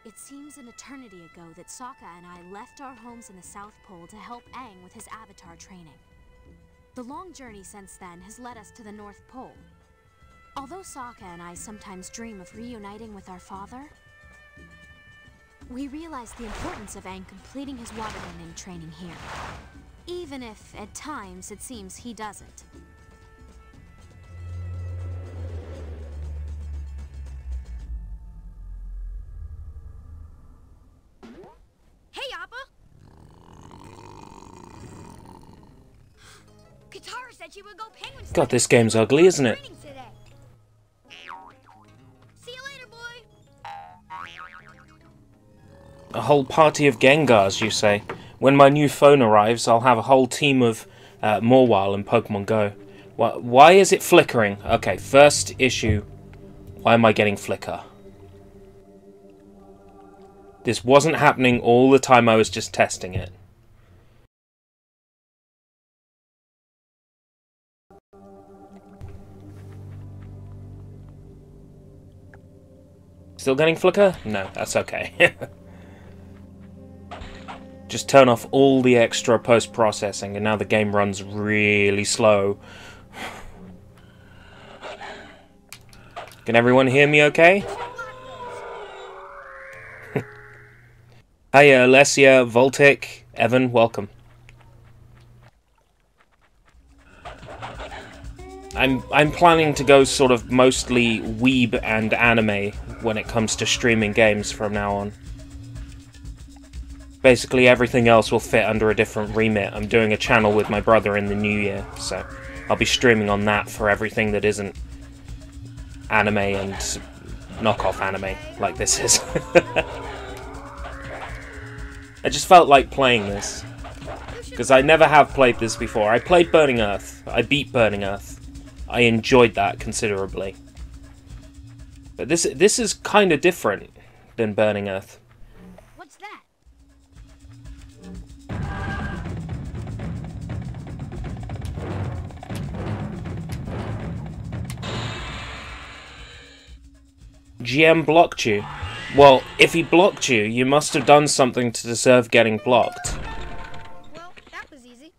It seems an eternity ago that Sokka and I left our homes in the South Pole to help Aang with his avatar training. The long journey since then has led us to the North Pole. Although Sokka and I sometimes dream of reuniting with our father, we realize the importance of Aang completing his waterbending training here, even if, at times, it seems he doesn't. Hey, Appa! Katara said she would go penguin sledding. God, this game's ugly, isn't it? See you later, boy. A whole party of Gengars, you say? When my new phone arrives, I'll have a whole team of Morwhile in Pokemon Go. Why is it flickering? Okay, first issue. Why am I getting flicker? This wasn't happening all the time I was just testing it. Still getting flicker? No, that's okay. Just turn off all the extra post-processing and now the game runs really slow. Can everyone hear me okay? Hiya, Alessia, Voltic, Evan, welcome. I'm planning to go sort of mostly Weeb and anime when it comes to streaming games from now on. Basically everything else will fit under a different remit. I'm doing a channel with my brother in the new year, so I'll be streaming on that for everything that isn't anime and knockoff anime like this is. I just felt like playing this, because I never have played this before. I played Burning Earth. I beat Burning Earth. I enjoyed that considerably. But this is kind of different than Burning Earth. What's that? GM blocked you. Well, if he blocked you, you must have done something to deserve getting blocked. Well, that was easy.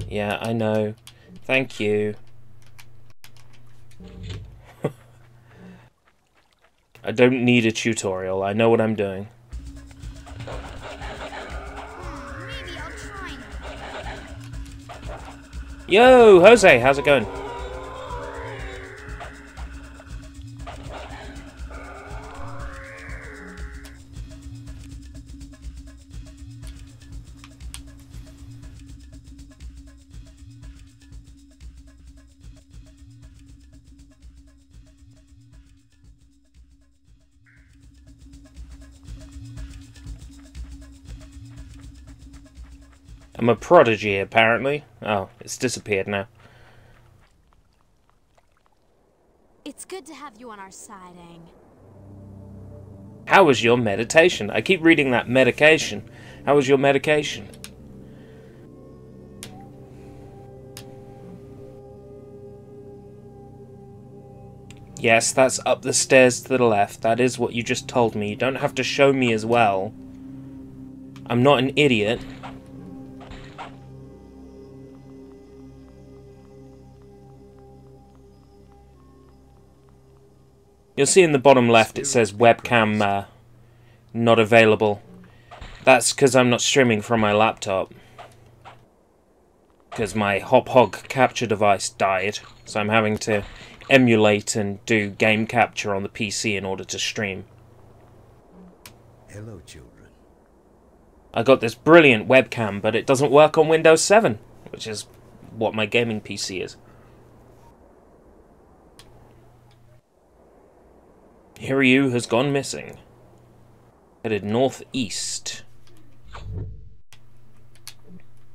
Yeah, I know. Thank you. I don't need a tutorial. I know what I'm doing. Maybe I'll try now. Yo, Jose, how's it going? I'm a prodigy, apparently. Oh, it's disappeared now. It's good to have you on our side, Aang. How was your meditation? I keep reading that medication. How was your medication? Yes, that's up the stairs to the left. That is what you just told me. You don't have to show me as well. I'm not an idiot. You'll see in the bottom left it says webcam not available. That's because I'm not streaming from my laptop. Because my Hop Hog capture device died, so I'm having to emulate and do game capture on the PC in order to stream. Hello, children. I got this brilliant webcam, but it doesn't work on Windows 7, which is what my gaming PC is. Hiryu has gone missing. Headed northeast.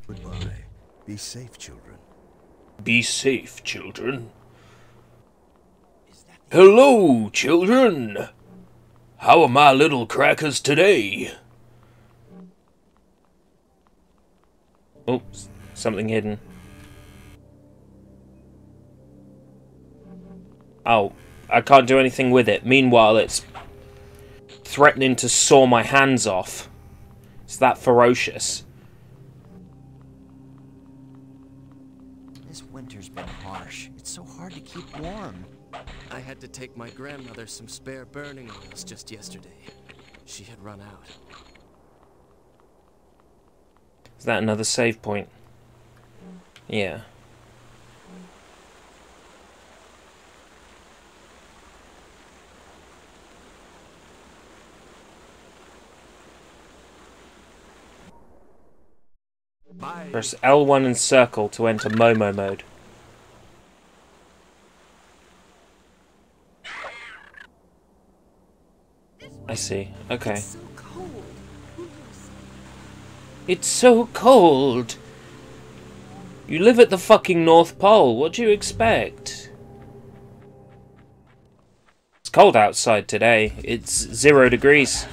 Goodbye. Be safe, children. Be safe, children. Hello, children. How are my little crackers today? Oh, Something hidden. Oh, I can't do anything with it. Meanwhile, it's threatening to saw my hands off. It's that ferocious. This winter's been harsh. It's so hard to keep warm. I had to take my grandmother some spare burning oils just yesterday. She had run out. Is that another save point? Yeah. Bye. Press L1 and circle to enter Momo mode. I see. Okay. It's so cold. It's so cold. You live at the fucking North Pole. What do you expect? It's cold outside today. It's 0 degrees.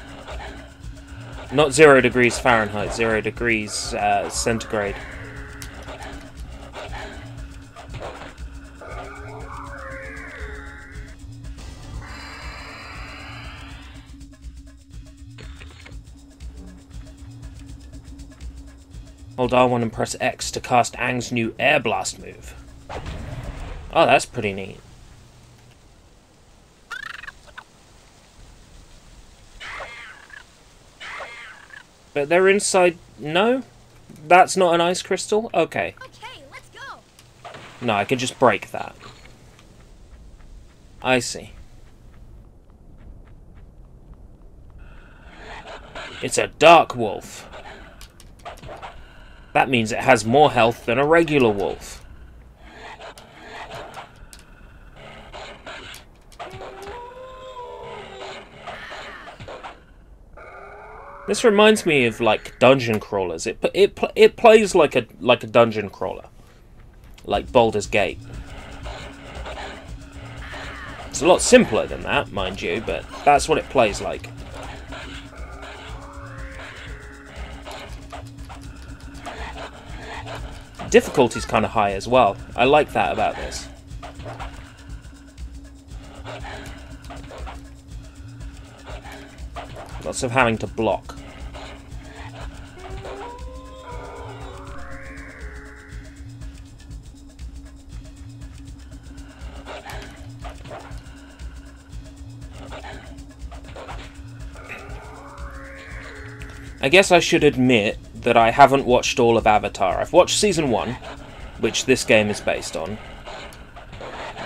Not 0 degrees Fahrenheit, 0 degrees centigrade. Hold R1 and press X to cast Aang's new Air Blast move. Oh, that's pretty neat. But they're inside... No? That's not an ice crystal? Okay. Okay, let's go. No, I can just break that. I see. It's a dark wolf. That means it has more health than a regular wolf. This reminds me of like dungeon crawlers. It plays like a dungeon crawler, like Baldur's Gate. It's a lot simpler than that, mind you, but that's what it plays like. Difficulty's kind of high as well. I like that about this. Lots of having to block. I guess I should admit that I haven't watched all of Avatar. I've watched Season 1, which this game is based on.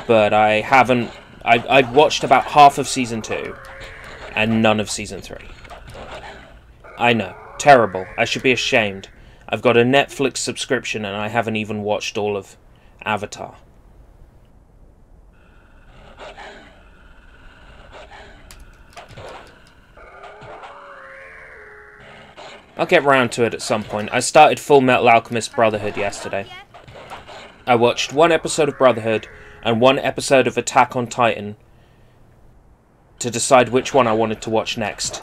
But I haven't... I've watched about half of Season 2, and none of Season 3. I know. Terrible. I should be ashamed. I've got a Netflix subscription, and I haven't even watched all of Avatar. I'll get round to it at some point. I started Full Metal Alchemist Brotherhood yesterday. I watched one episode of Brotherhood and one episode of Attack on Titan to decide which one I wanted to watch next.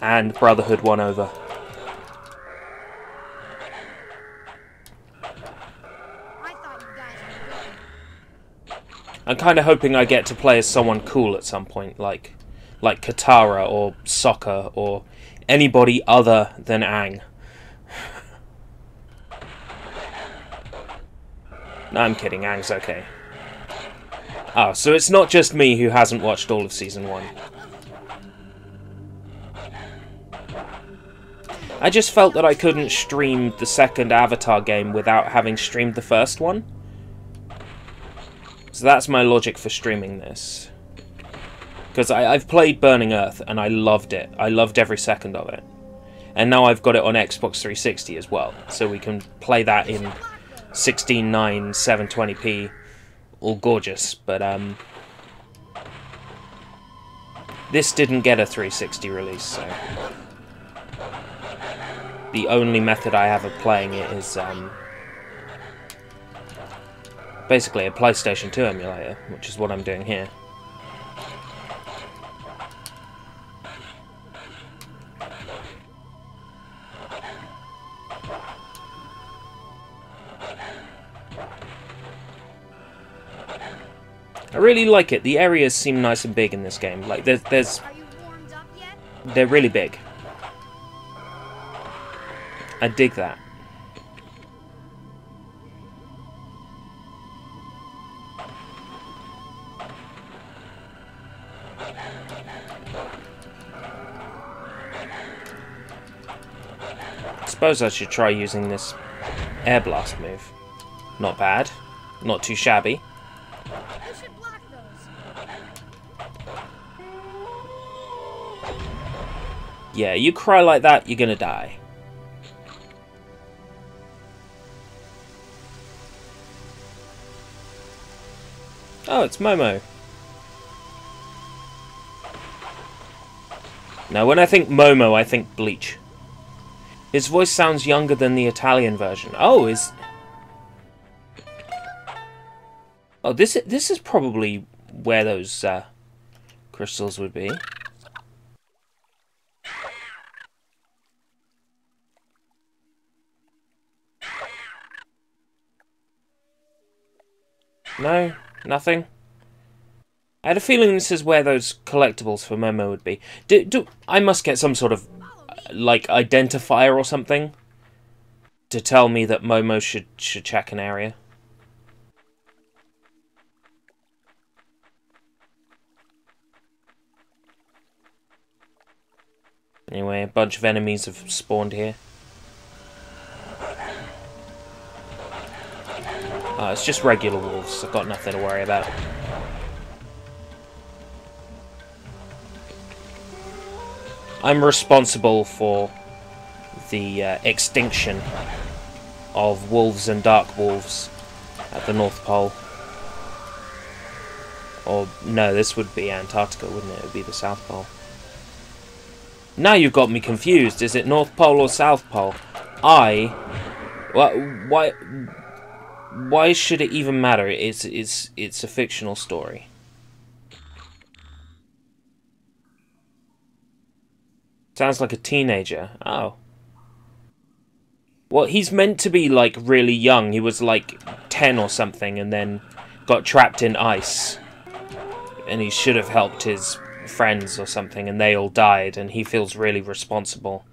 And Brotherhood won over. I thought you guys were good. I'm kind of hoping I get to play as someone cool at some point, like Katara or Sokka or anybody other than Aang. No, I'm kidding, Aang's okay. Oh, so it's not just me who hasn't watched all of Season 1. I just felt that I couldn't stream the second Avatar game without having streamed the first one. So that's my logic for streaming this. Because I've played Burning Earth, and I loved it. I loved every second of it. And now I've got it on Xbox 360 as well, so we can play that in 16:9, 720p, all gorgeous. But this didn't get a 360 release, so the only method I have of playing it is basically a PlayStation 2 emulator, which is what I'm doing here. I really like it. The areas seem nice and big in this game. Like, there's Are you warmed up yet? they're really big. I dig that. Suppose I should try using this air blast move. Not bad. Not too shabby. You should block those. Yeah, you cry like that, you're gonna die. Oh, it's Momo. Now, when I think Momo, I think Bleach. His voice sounds younger than the Italian version. Oh, oh, this is probably where those crystals would be. No, nothing. I had a feeling this is where those collectibles for Momo would be. I must get some sort of like identifier or something to tell me that Momo should check an area. Anyway, a bunch of enemies have spawned here. Oh, it's just regular wolves. I've got nothing to worry about. I'm responsible for the extinction of wolves and dark wolves at the North Pole. Or, no, this would be Antarctica, wouldn't it? It would be the South Pole. Now you've got me confused. Is it North Pole or South Pole? Why should it even matter? It's a fictional story. Sounds like a teenager. Oh. Well, he's meant to be, like, really young. He was, like, 10 or something and then got trapped in ice. And he should have helped his friends or something, and they all died, and he feels really responsible.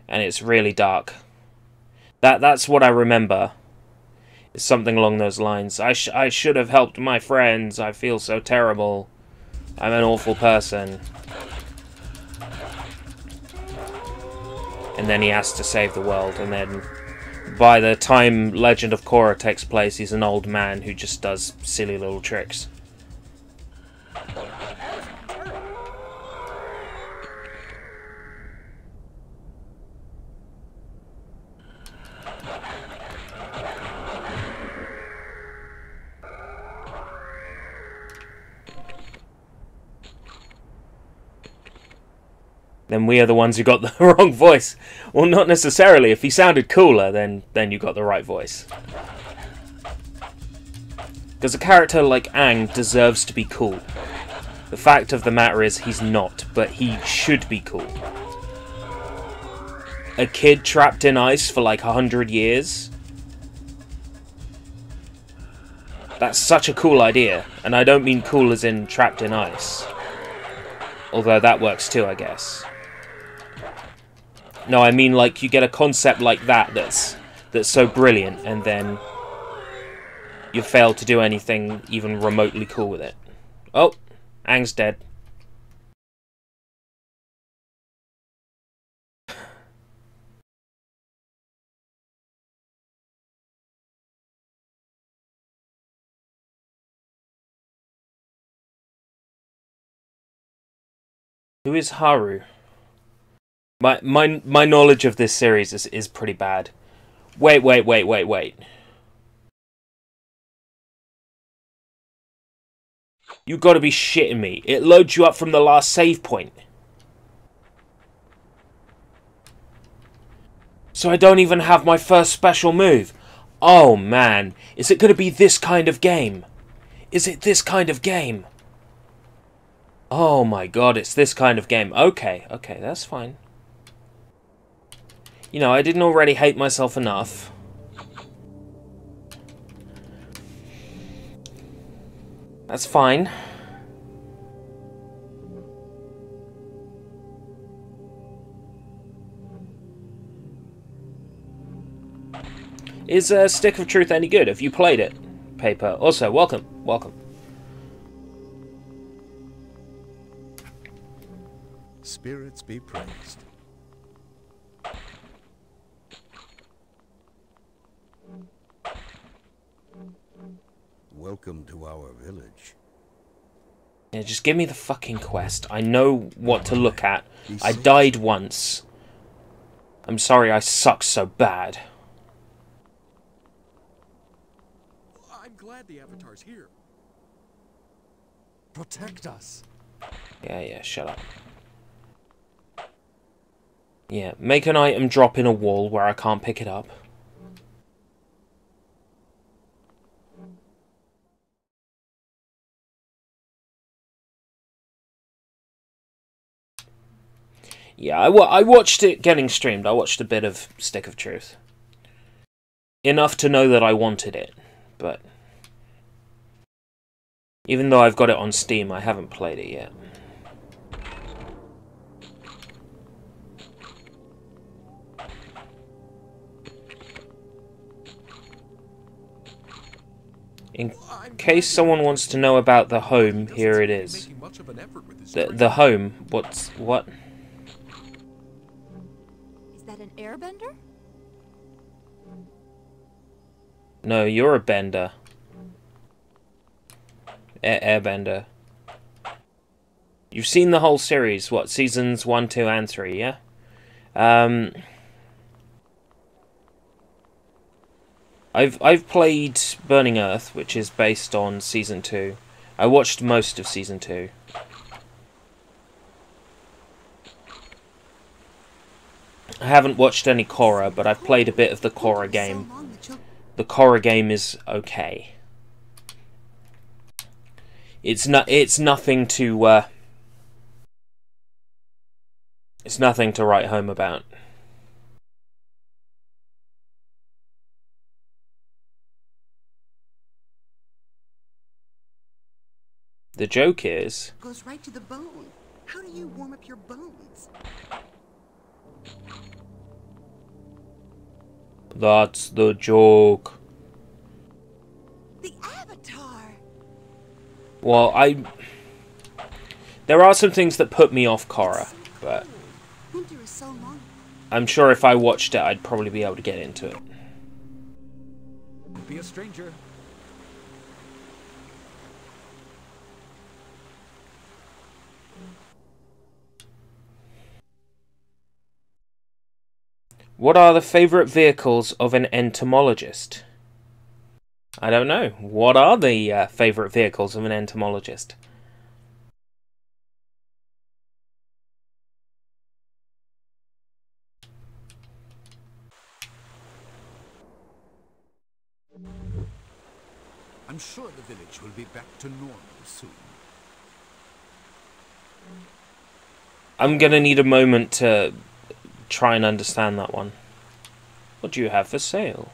And it's really dark. That's what I remember. It's something along those lines. I should have helped my friends. I feel so terrible. I'm an awful person. And then he has to save the world, and then by the time Legend of Korra takes place, he's an old man who just does silly little tricks. Then we are the ones who got the wrong voice. Well, not necessarily. If he sounded cooler, then you got the right voice. Because a character like Aang deserves to be cool. The fact of the matter is he's not, but he should be cool. A kid trapped in ice for like 100 years? That's such a cool idea. And I don't mean cool as in trapped in ice. Although that works too, I guess. No, I mean, like, you get a concept like that that's so brilliant, and then you fail to do anything even remotely cool with it. Oh, Aang's dead. Who is Haru? My knowledge of this series is pretty bad. Wait. You gotta be shitting me. It loads you up from the last save point. So I don't even have my first special move. Oh man, is it gonna be this kind of game? Is it this kind of game? Oh my god, it's this kind of game. Okay, that's fine. You know, I didn't already hate myself enough. That's fine. Is Stick of Truth any good? Have you played it, Paper? Also, welcome. Welcome. Spirits be praised. Welcome to our village. Yeah, just give me the fucking quest. I know what to look at. I died once. I'm sorry I suck so bad. I'm glad the Avatar's here. Protect us. Yeah, shut up. Yeah, make an item drop in a wall where I can't pick it up. Yeah, I watched it getting streamed. I watched a bit of Stick of Truth. Enough to know that I wanted it, but... even though I've got it on Steam, I haven't played it yet. In case someone wants to know about the home, here it is. The home? What? Is that an airbender? No, you're a bender. Airbender. You've seen the whole series, what, seasons 1, 2, and 3, yeah? I've played Burning Earth, which is based on season 2. I watched most of season 2. I haven't watched any Korra, but I've played a bit of the Korra game. The Korra game is okay. It's nothing to it's nothing to write home about. The joke is... goes right to the bone. How do you warm up your bones? That's the joke. The Avatar! Well, there are some things that put me off Korra, but... winter is so long. I'm sure if I watched it, I'd probably be able to get into it. Don't be a stranger. What are the favourite vehicles of an entomologist? I don't know. What are the favourite vehicles of an entomologist? I'm sure the village will be back to normal soon. I'm gonna need a moment to try and understand that one. What do you have for sale?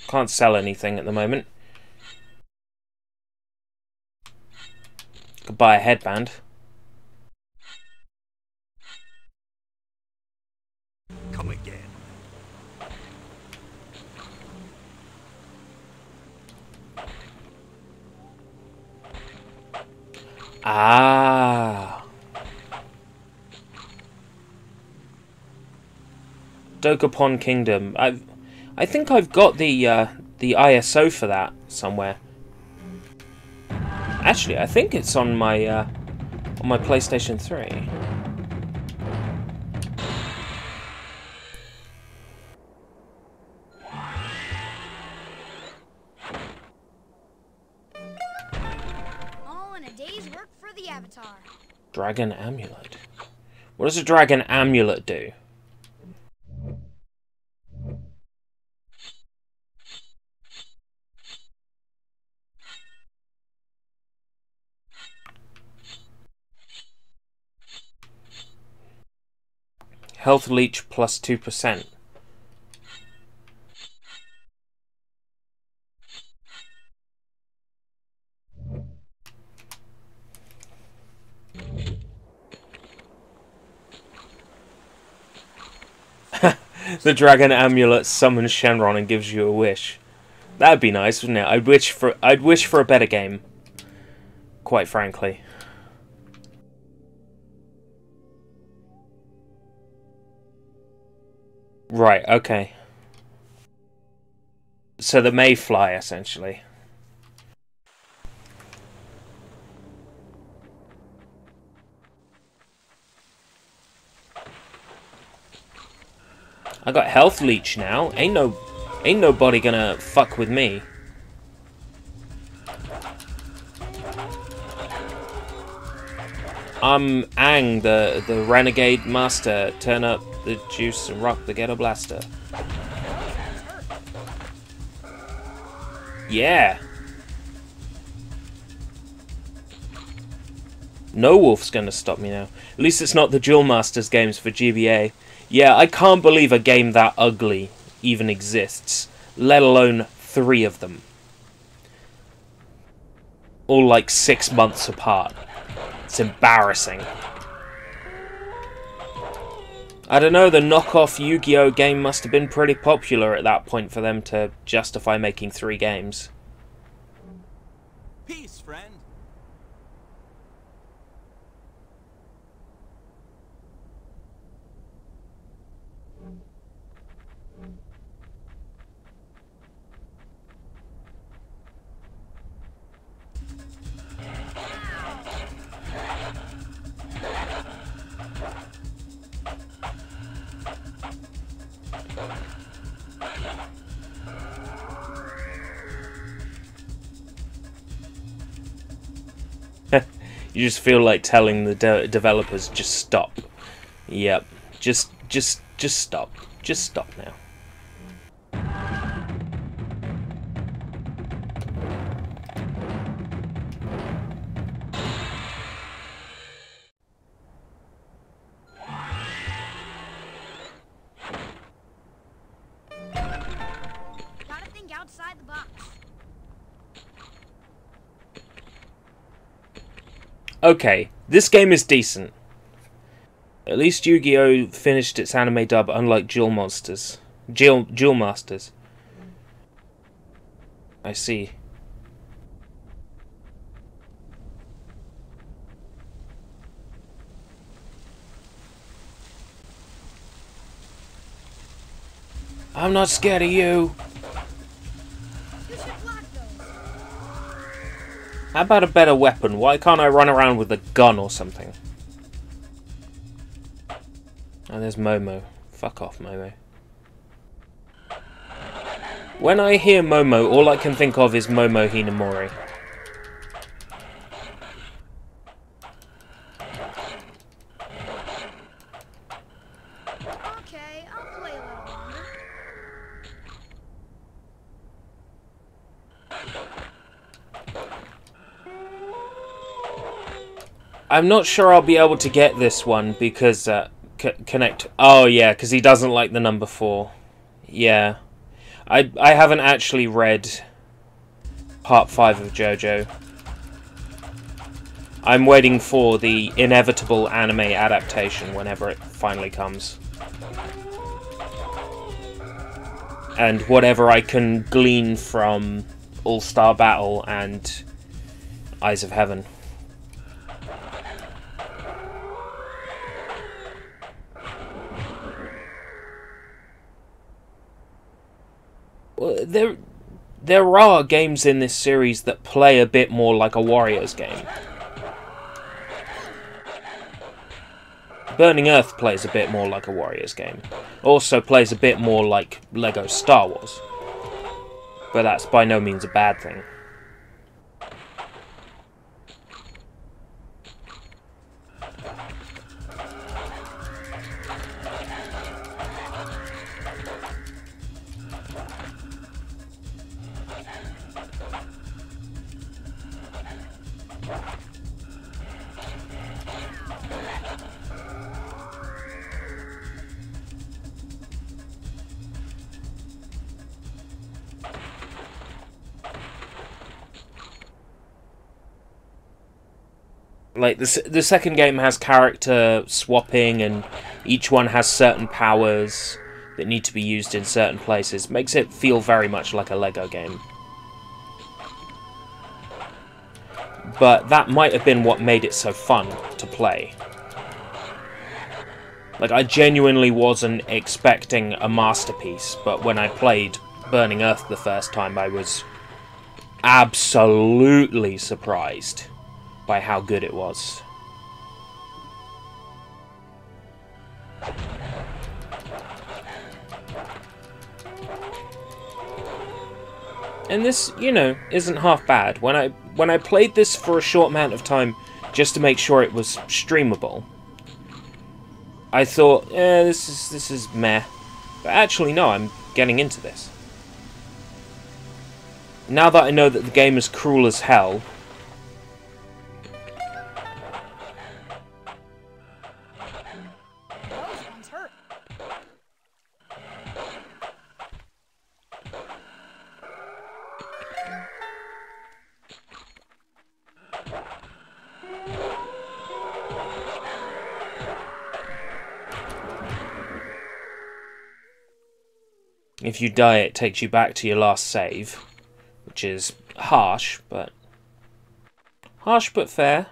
Can't sell anything at the moment. Could buy a headband. Come again. Ah. Dokapon Kingdom. I think I've got the ISO for that somewhere. Actually, I think it's on my PlayStation 3. All in a day's work for the Avatar. Dragon Amulet. What does a Dragon Amulet do? Health leech plus 2%. The dragon amulet summons Shenron and gives you a wish. That'd be nice, wouldn't it? I'd wish for a better game. Quite frankly. Right, okay. So the Mayfly, essentially. I got health leech now. Ain't nobody gonna fuck with me. I'm Aang, the renegade master. Turn up the juice and rock the ghetto blaster. Yeah. No wolf's gonna stop me now. At least it's not the Duel Masters games for GBA. Yeah, I can't believe a game that ugly even exists, let alone 3 of them. All like 6 months apart. It's embarrassing. I don't know, the knockoff Yu-Gi-Oh game must have been pretty popular at that point for them to justify making 3 games. Peace, friend. You just feel like telling the developers, just stop. Yep, just stop. Just stop now. Gotta think outside the box. Okay, this game is decent. At least Yu-Gi-Oh! Finished its anime dub, unlike Duel Masters. Duel Masters. I see. I'm not scared of you. You should block those. How about a better weapon? Why can't I run around with a gun or something? Oh, there's Momo. Fuck off, Momo. When I hear Momo, all I can think of is Momo Hinamori. Okay, I'll play a little longer. I'm not sure I'll be able to get this one because connect. Oh yeah, because he doesn't like the number 4. Yeah, I haven't actually read part 5 of JoJo. I'm waiting for the inevitable anime adaptation whenever it finally comes, and whatever I can glean from All-Star Battle and Eyes of Heaven. There are games in this series that play a bit more like a Warriors game. Burning Earth plays a bit more like a Warriors game. Also plays a bit more like Lego Star Wars. But that's by no means a bad thing. Like, the second game has character swapping, and each one has certain powers that need to be used in certain places. Makes it feel very much like a Lego game. But that might have been what made it so fun to play. Like, I genuinely wasn't expecting a masterpiece, but when I played Burning Earth the first time, I was absolutely surprised by how good it was. And this, you know, isn't half bad. When I played this for a short amount of time just to make sure it was streamable, I thought, this is meh. But actually, no, I'm getting into this. Now that I know that the game is cruel as hell, Those ones hurt. if you die, it takes you back to your last save, which is harsh, but fair.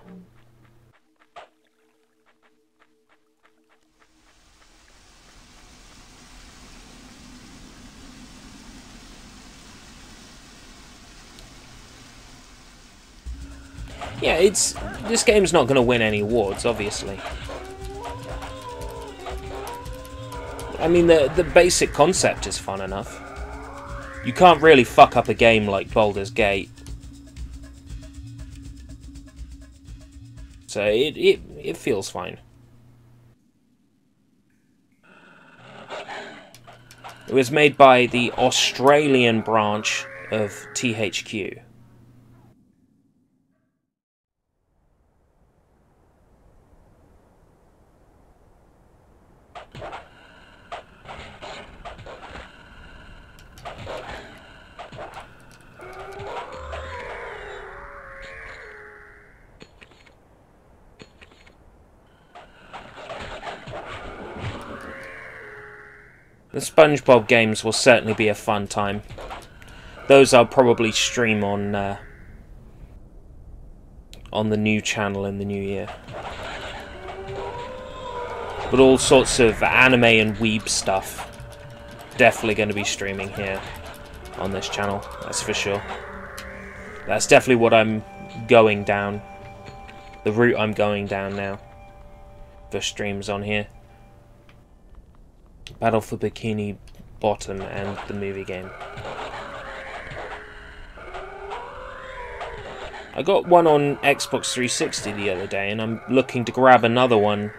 Yeah, this game's not going to win any awards, obviously. I mean, the basic concept is fun enough. You can't really fuck up a game like Baldur's Gate. So it feels fine. It was made by the Australian branch of THQ. The SpongeBob games will certainly be a fun time. Those I'll probably stream on the new channel in the new year. But all sorts of anime and Weeb stuff, definitely going to be streaming here on this channel, that's for sure. That's definitely what I'm going down, the route I'm going down now for streams on here. Battle for Bikini Bottom and the movie game. I got one on Xbox 360 the other day, and I'm looking to grab another one.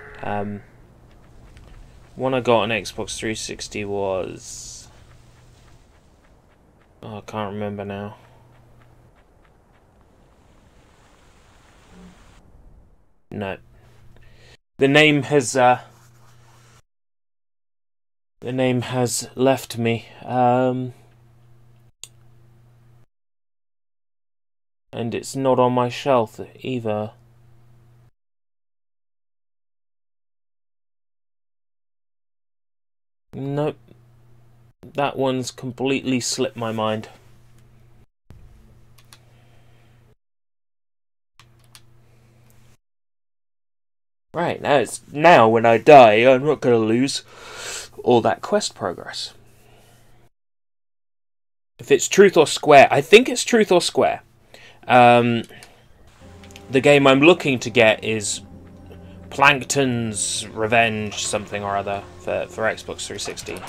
One I got on Xbox 360 was... oh, I can't remember now. No. The name has left me. And it's not on my shelf either. Nope. That one's completely slipped my mind. Right, now when I die, I'm not going to lose all that quest progress. If it's Truth or Square, I think it's Truth or Square. The game I'm looking to get is Plankton's Revenge something or other for Xbox 360.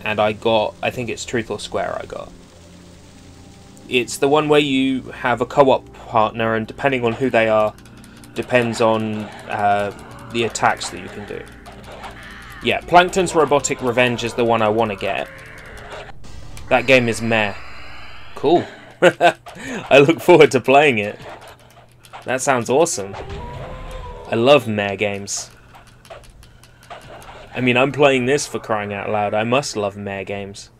And I think it's Truth or Square I got. It's the one where you have a co-op partner, and depending on who they are, depends on the attacks that you can do. Yeah, Plankton's Robotic Revenge is the one I want to get. That game is meh. Cool. I look forward to playing it. That sounds awesome. I love meh games. I mean, I'm playing this for crying out loud. I must love meh games.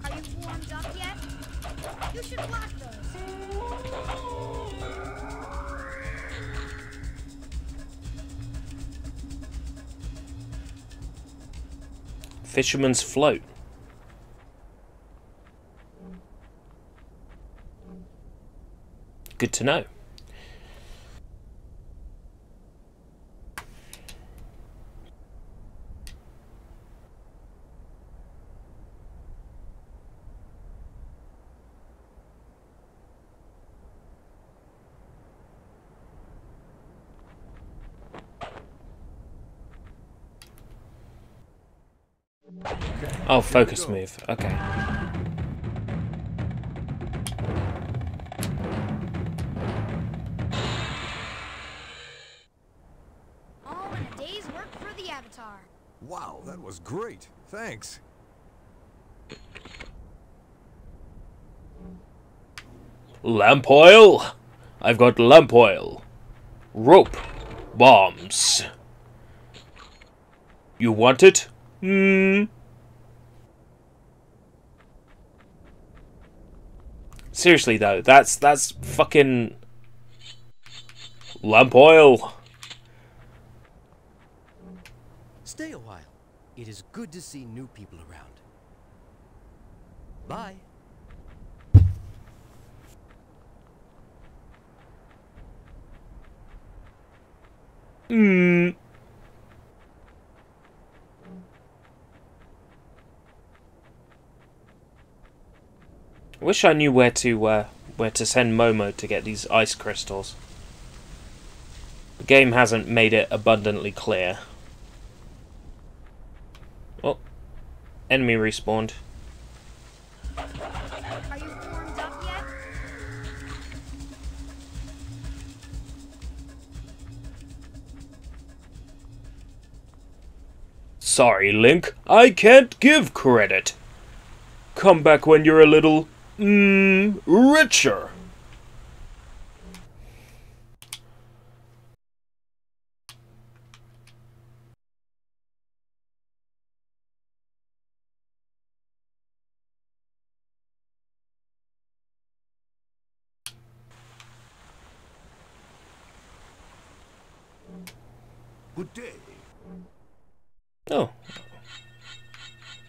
Are you warmed up yet? You should block those. Fisherman's float. Good to know. Oh, focus move. Okay. All in a day's work for the Avatar. Wow, that was great. Thanks. Lamp oil. I've got lamp oil. Rope. Bombs. You want it? Seriously though, that's fucking lamp oil. Stay a while. It is good to see new people around. Bye. Wish I knew where to send Momo to get these ice crystals. The game hasn't made it abundantly clear. Oh, enemy respawned. Are you warmed up yet? Sorry, Link, I can't give credit. Come back when you're a little, richer. Good day. Oh.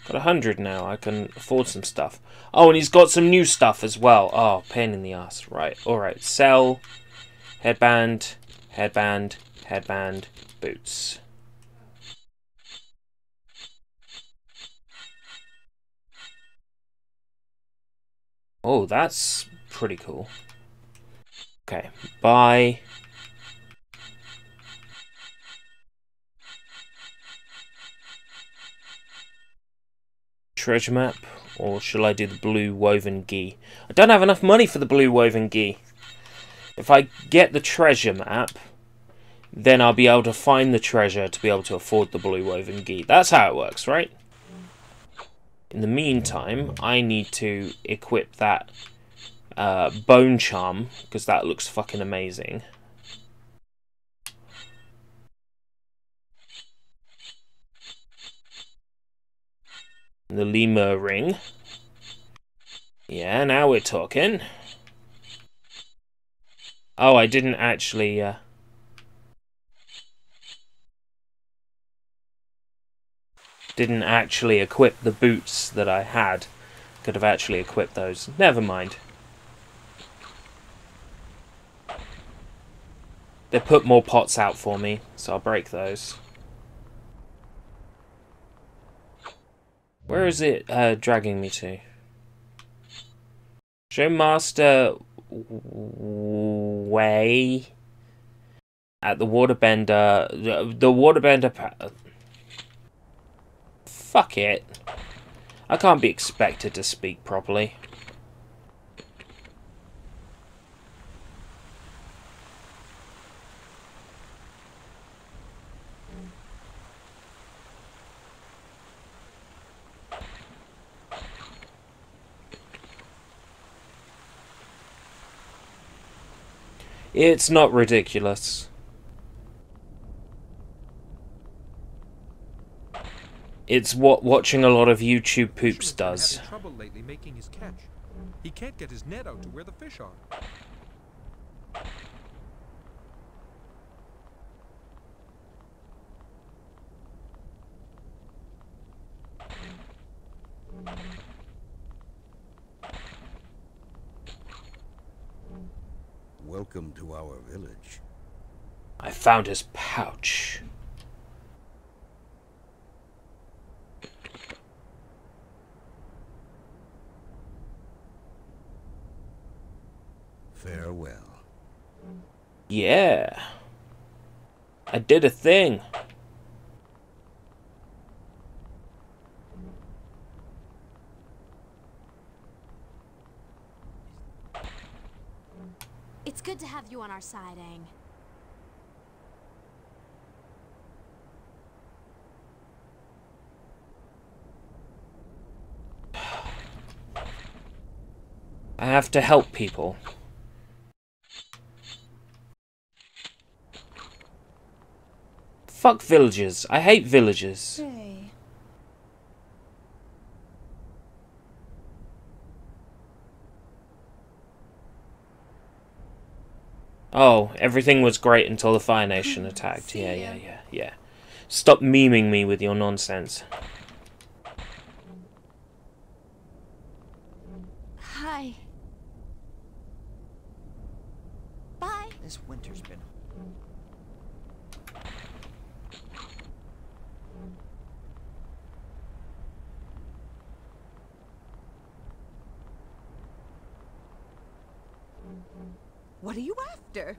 Got 100 now. I can afford some stuff. Oh, and he's got some new stuff as well. Oh, pain in the ass. Right. Alright. Sell. Headband. Headband. Headband. Boots. Oh, that's pretty cool. Okay. Buy. Treasure map, or shall I do the blue woven gi? I don't have enough money for the blue woven gi. If I get the treasure map, then I'll be able to find the treasure to be able to afford the blue woven gi. That's how it works, right? In the meantime, I need to equip that bone charm, because that looks fucking amazing. The lemur ring. Yeah, now we're talking. Oh, I didn't actually... didn't actually equip the boots that I had. Could have actually equipped those. Never mind. They put more pots out for me, so I'll break those. Where is it dragging me to? Show Master way at the waterbender. The waterbender. Fuck it. I can't be expected to speak properly. It's not ridiculous. It's what watching a lot of YouTube poops Fisherman's been does. having trouble lately making his catch. He can't get his net out to where the fish are. Welcome to our village. I found his pouch. Farewell. Yeah. I did a thing. It's good to have you on our side, Aang. I have to help people. Fuck villagers. I hate villagers. Hey. Oh, everything was great until the Fire Nation attacked. Yeah. Stop memeing me with your nonsense. Hi. Bye. This winter's been... What are you after?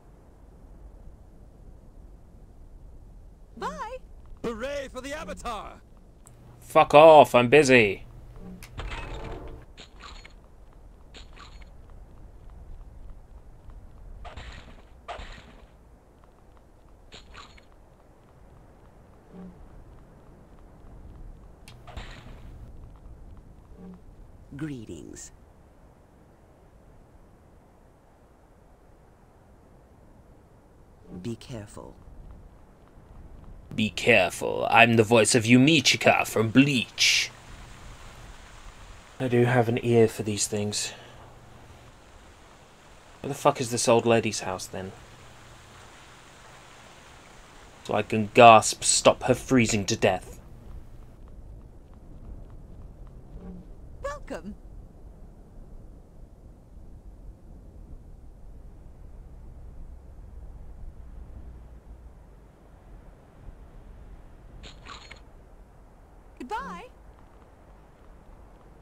Bye. Hooray for the Avatar! Fuck off, I'm busy. Greetings. Be careful. Be careful, I'm the voice of Yumichika from Bleach. I do have an ear for these things. Where the fuck is this old lady's house then? So I can gasp, stop her freezing to death. Welcome. Goodbye.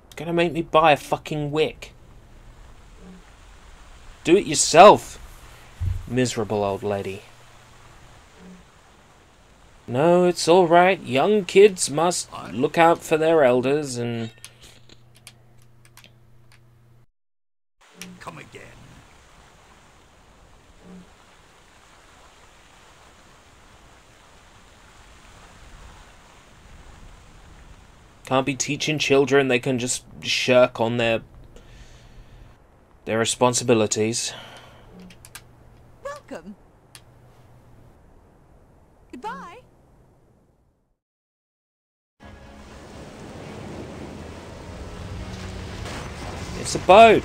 It's gonna make me buy a fucking wick. Do it yourself, miserable old lady. No, it's alright. Young kids must look out for their elders and... Come again. Can't be teaching children, they can just shirk on their responsibilities. Welcome. Goodbye. It's a boat.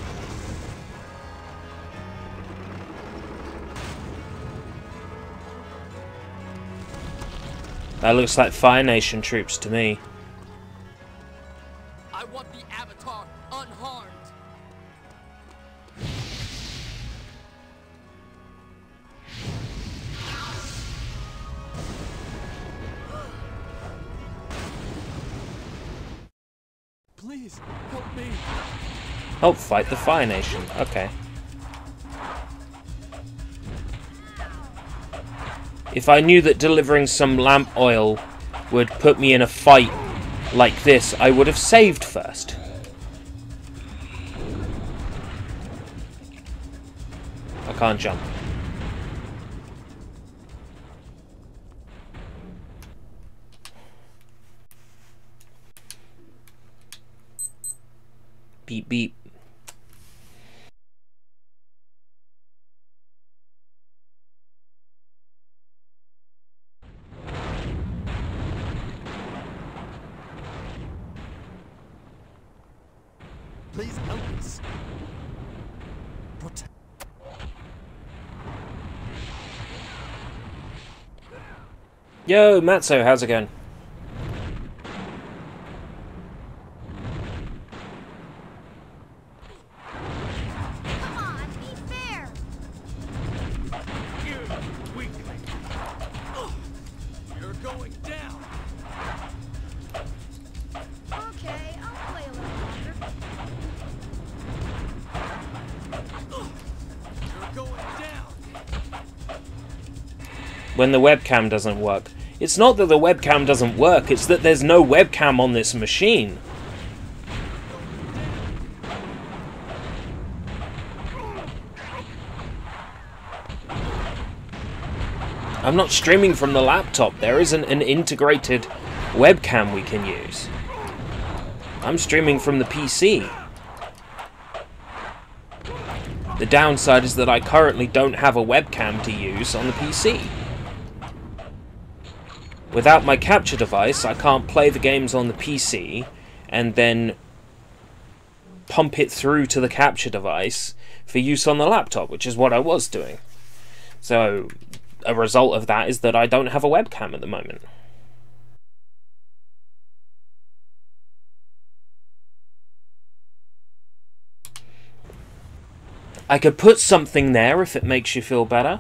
That looks like Fire Nation troops to me. I want the Avatar unharmed. Please, help me. Help fight the Fire Nation. Okay. If I knew that delivering some lamp oil would put me in a fight like this, I would have saved first. I can't jump. Beep beep. Please help us. Protect. Yo, Matzo, how's it going? Come on, be fair. You weakling. You're going down. Okay, I'll play a little longer. You're going down. When the webcam doesn't work. It's not that the webcam doesn't work, it's that there's no webcam on this machine. I'm not streaming from the laptop. There isn't an integrated webcam we can use. I'm streaming from the PC. The downside is that I currently don't have a webcam to use on the PC. Without my capture device, I can't play the games on the PC and then pump it through to the capture device for use on the laptop, which is what I was doing. So, a result of that is that I don't have a webcam at the moment. I could put something there if it makes you feel better.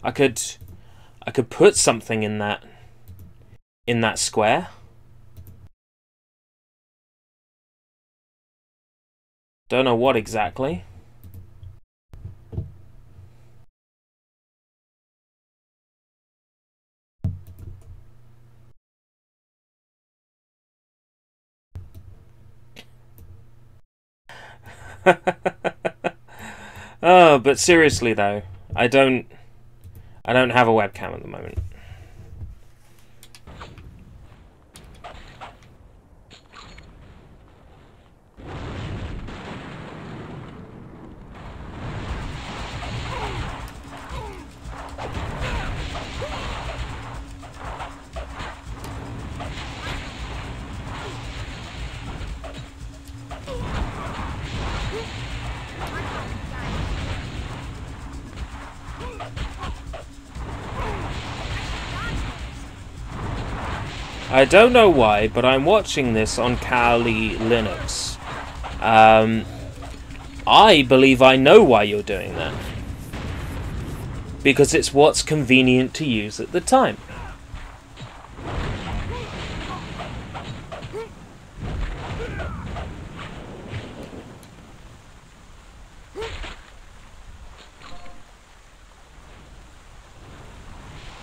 I could put something in that square. Don't know what exactly. Oh, but seriously though, I don't have a webcam at the moment. I don't know why, but I'm watching this on Kali Linux. I believe I know why you're doing that. Because it's what's convenient to use at the time.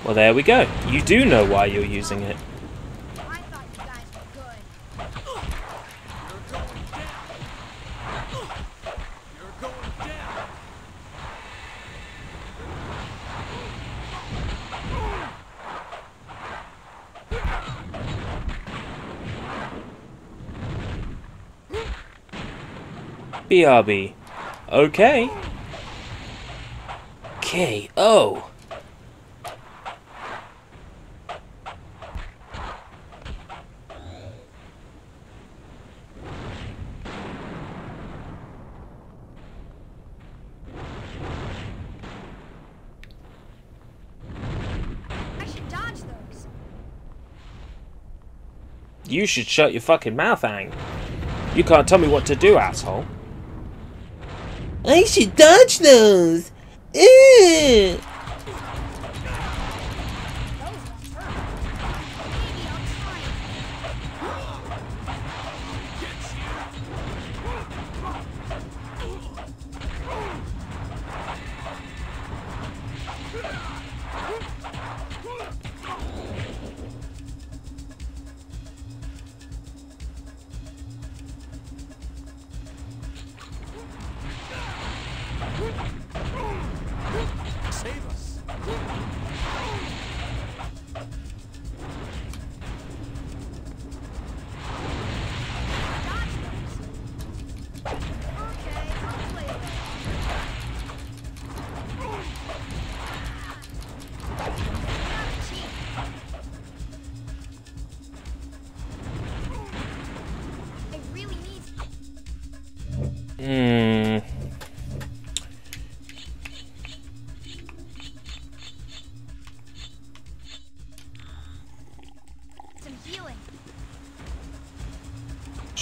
Well, there we go. You do know why you're using it. I thought you guys were good. You're going down. BRB. Okay. KO. I should dodge those. You should shut your fucking mouth, Aang. You can't tell me what to do, asshole. I should dodge those. Those ones hurt. Maybe I'll try it. Save us.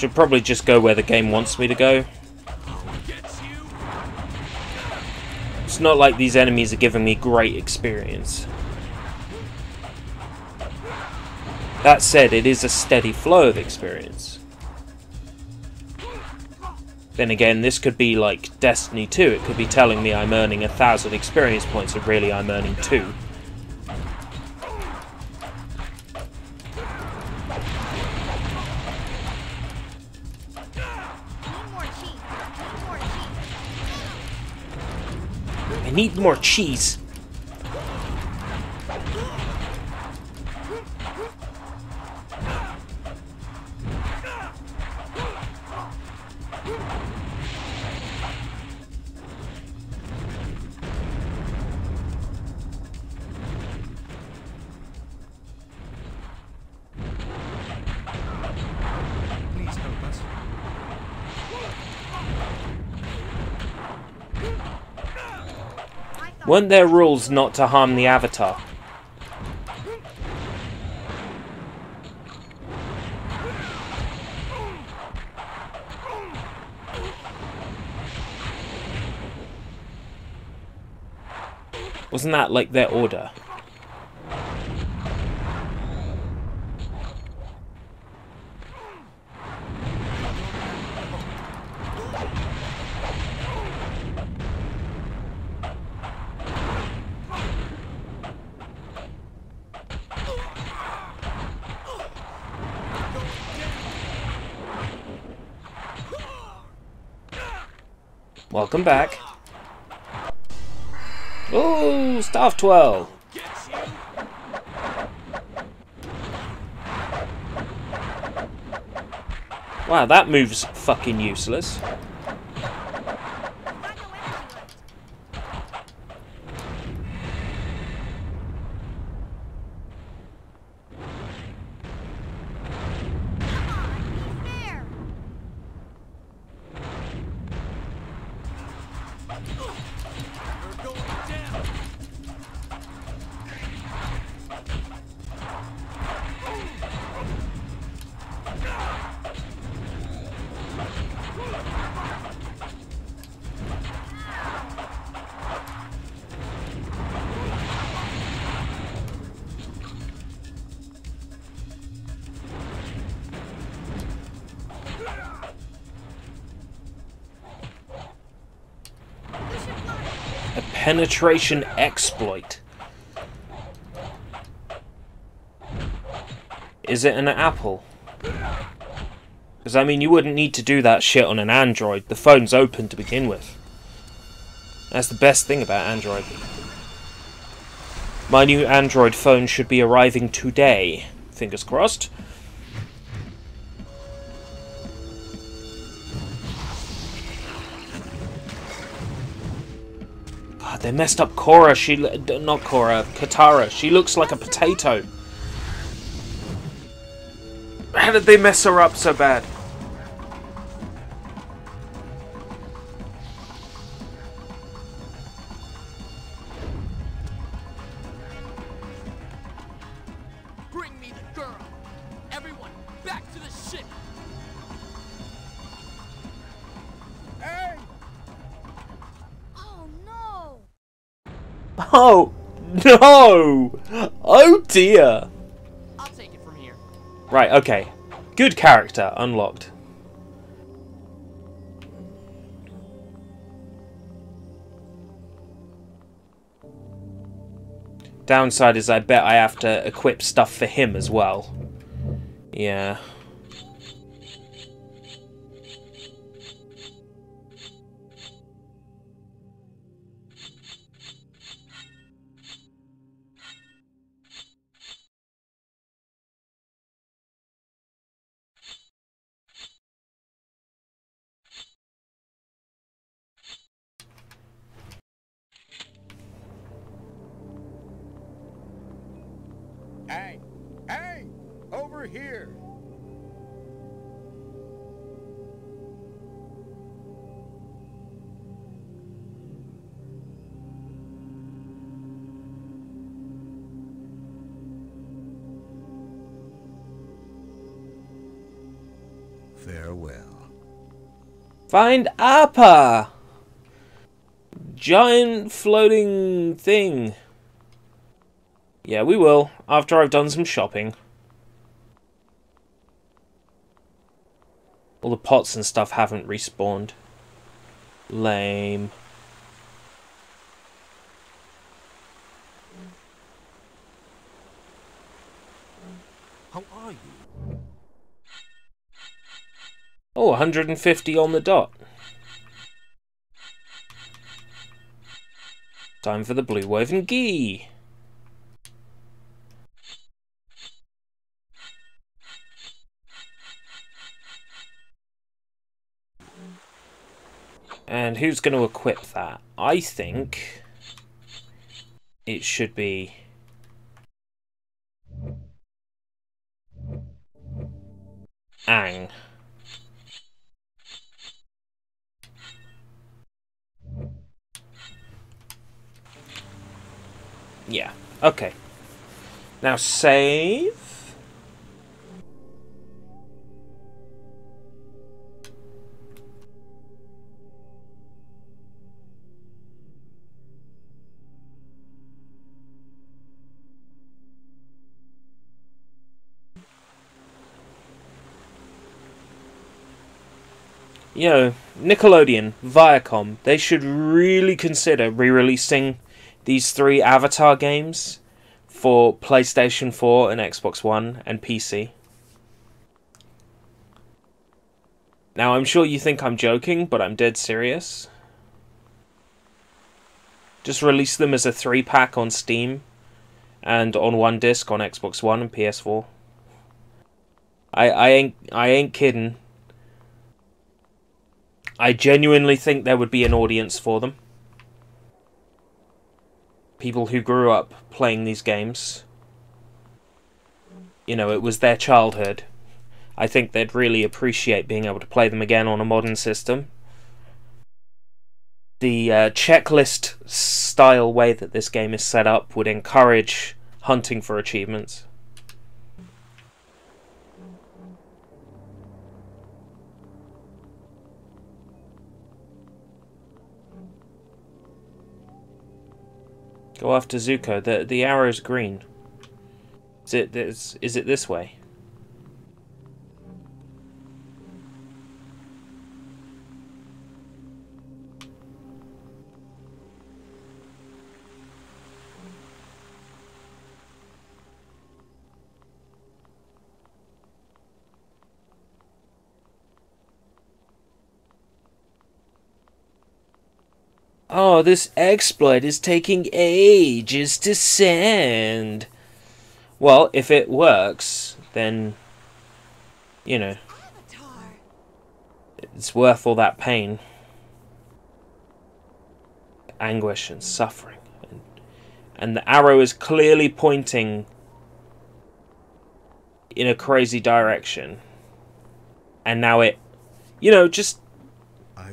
Should probably just go where the game wants me to go. It's not like these enemies are giving me great experience. That said, it is a steady flow of experience. Then again, this could be like Destiny 2. It could be telling me I'm earning 1,000 experience points and really I'm earning 2. I need more cheese. Please help us. Weren't there rules not to harm the Avatar? Wasn't that like their order? Welcome back. Oh, Staff 12. Wow, that move's fucking useless. A penetration exploit. Is it an apple? Because, I mean, you wouldn't need to do that shit on an Android. The phone's open to begin with. That's the best thing about Android. My new Android phone should be arriving today. Fingers crossed. God, they messed up Cora. Not Cora, Katara. She looks like a potato. How did they mess her up so bad? Bring me the girl. Everyone, back to the ship. Hey! Oh no! Oh, no! Oh dear! I'll take it from here. Right, okay. Good character unlocked. Downside is I bet I have to equip stuff for him as well. Yeah. Hey! Hey! Over here! Farewell. Find Appa! Giant floating thing. Yeah, we will, after I've done some shopping. All the pots and stuff haven't respawned. Lame. How are you? Oh, 150 on the dot. Time for the blue woven ghee. And who's going to equip that? I think it should be Ang. Yeah, okay. Now save. You know, Nickelodeon, Viacom, they should really consider re-releasing these 3 Avatar games for PlayStation 4 and Xbox One and PC. Now, I'm sure you think I'm joking, but I'm dead serious. Just release them as a 3-pack on Steam and on 1 disc on Xbox One and PS4. I ain't kidding. I genuinely think there would be an audience for them. People who grew up playing these games. You know, it was their childhood. I think they'd really appreciate being able to play them again on a modern system. The checklist style way that this game is set up would encourage hunting for achievements. Go after Zuko. The arrow's green. Is it this way? Oh, this exploit is taking ages to send. Well, if it works, then, you know, it's worth all that pain, anguish, and suffering. And the arrow is clearly pointing in a crazy direction. And now it, you know, just,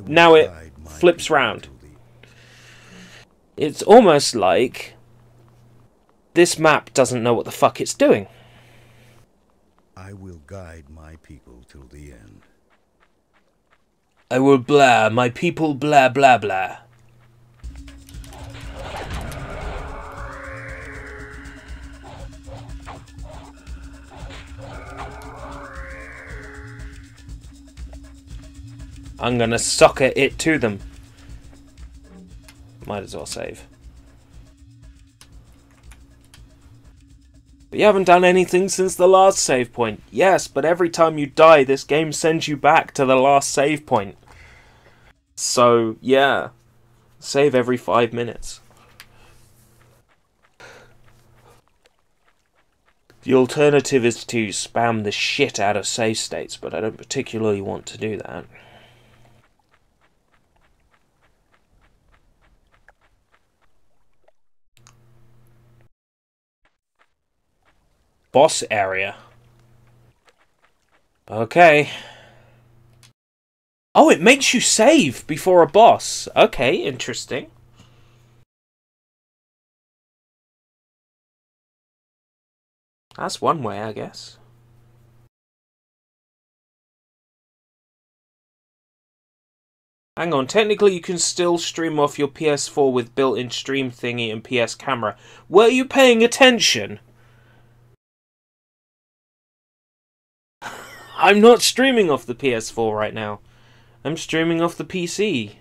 now it flips round. It's almost like this map doesn't know what the fuck it's doing. I will guide my people till the end. I will blah, my people blah blah blah. I'm gonna socket it to them. Might as well save. But you haven't done anything since the last save point. Yes, but every time you die, this game sends you back to the last save point. So, yeah. Save every 5 minutes. The alternative is to spam the shit out of save states, but I don't particularly want to do that. Boss area. Okay. Oh, it makes you save before a boss. Okay, interesting. That's one way, I guess. Hang on, technically you can still stream off your PS4 with built-in stream thingy and PS camera. Were you paying attention? I'm not streaming off the PS4 right now. I'm streaming off the PC.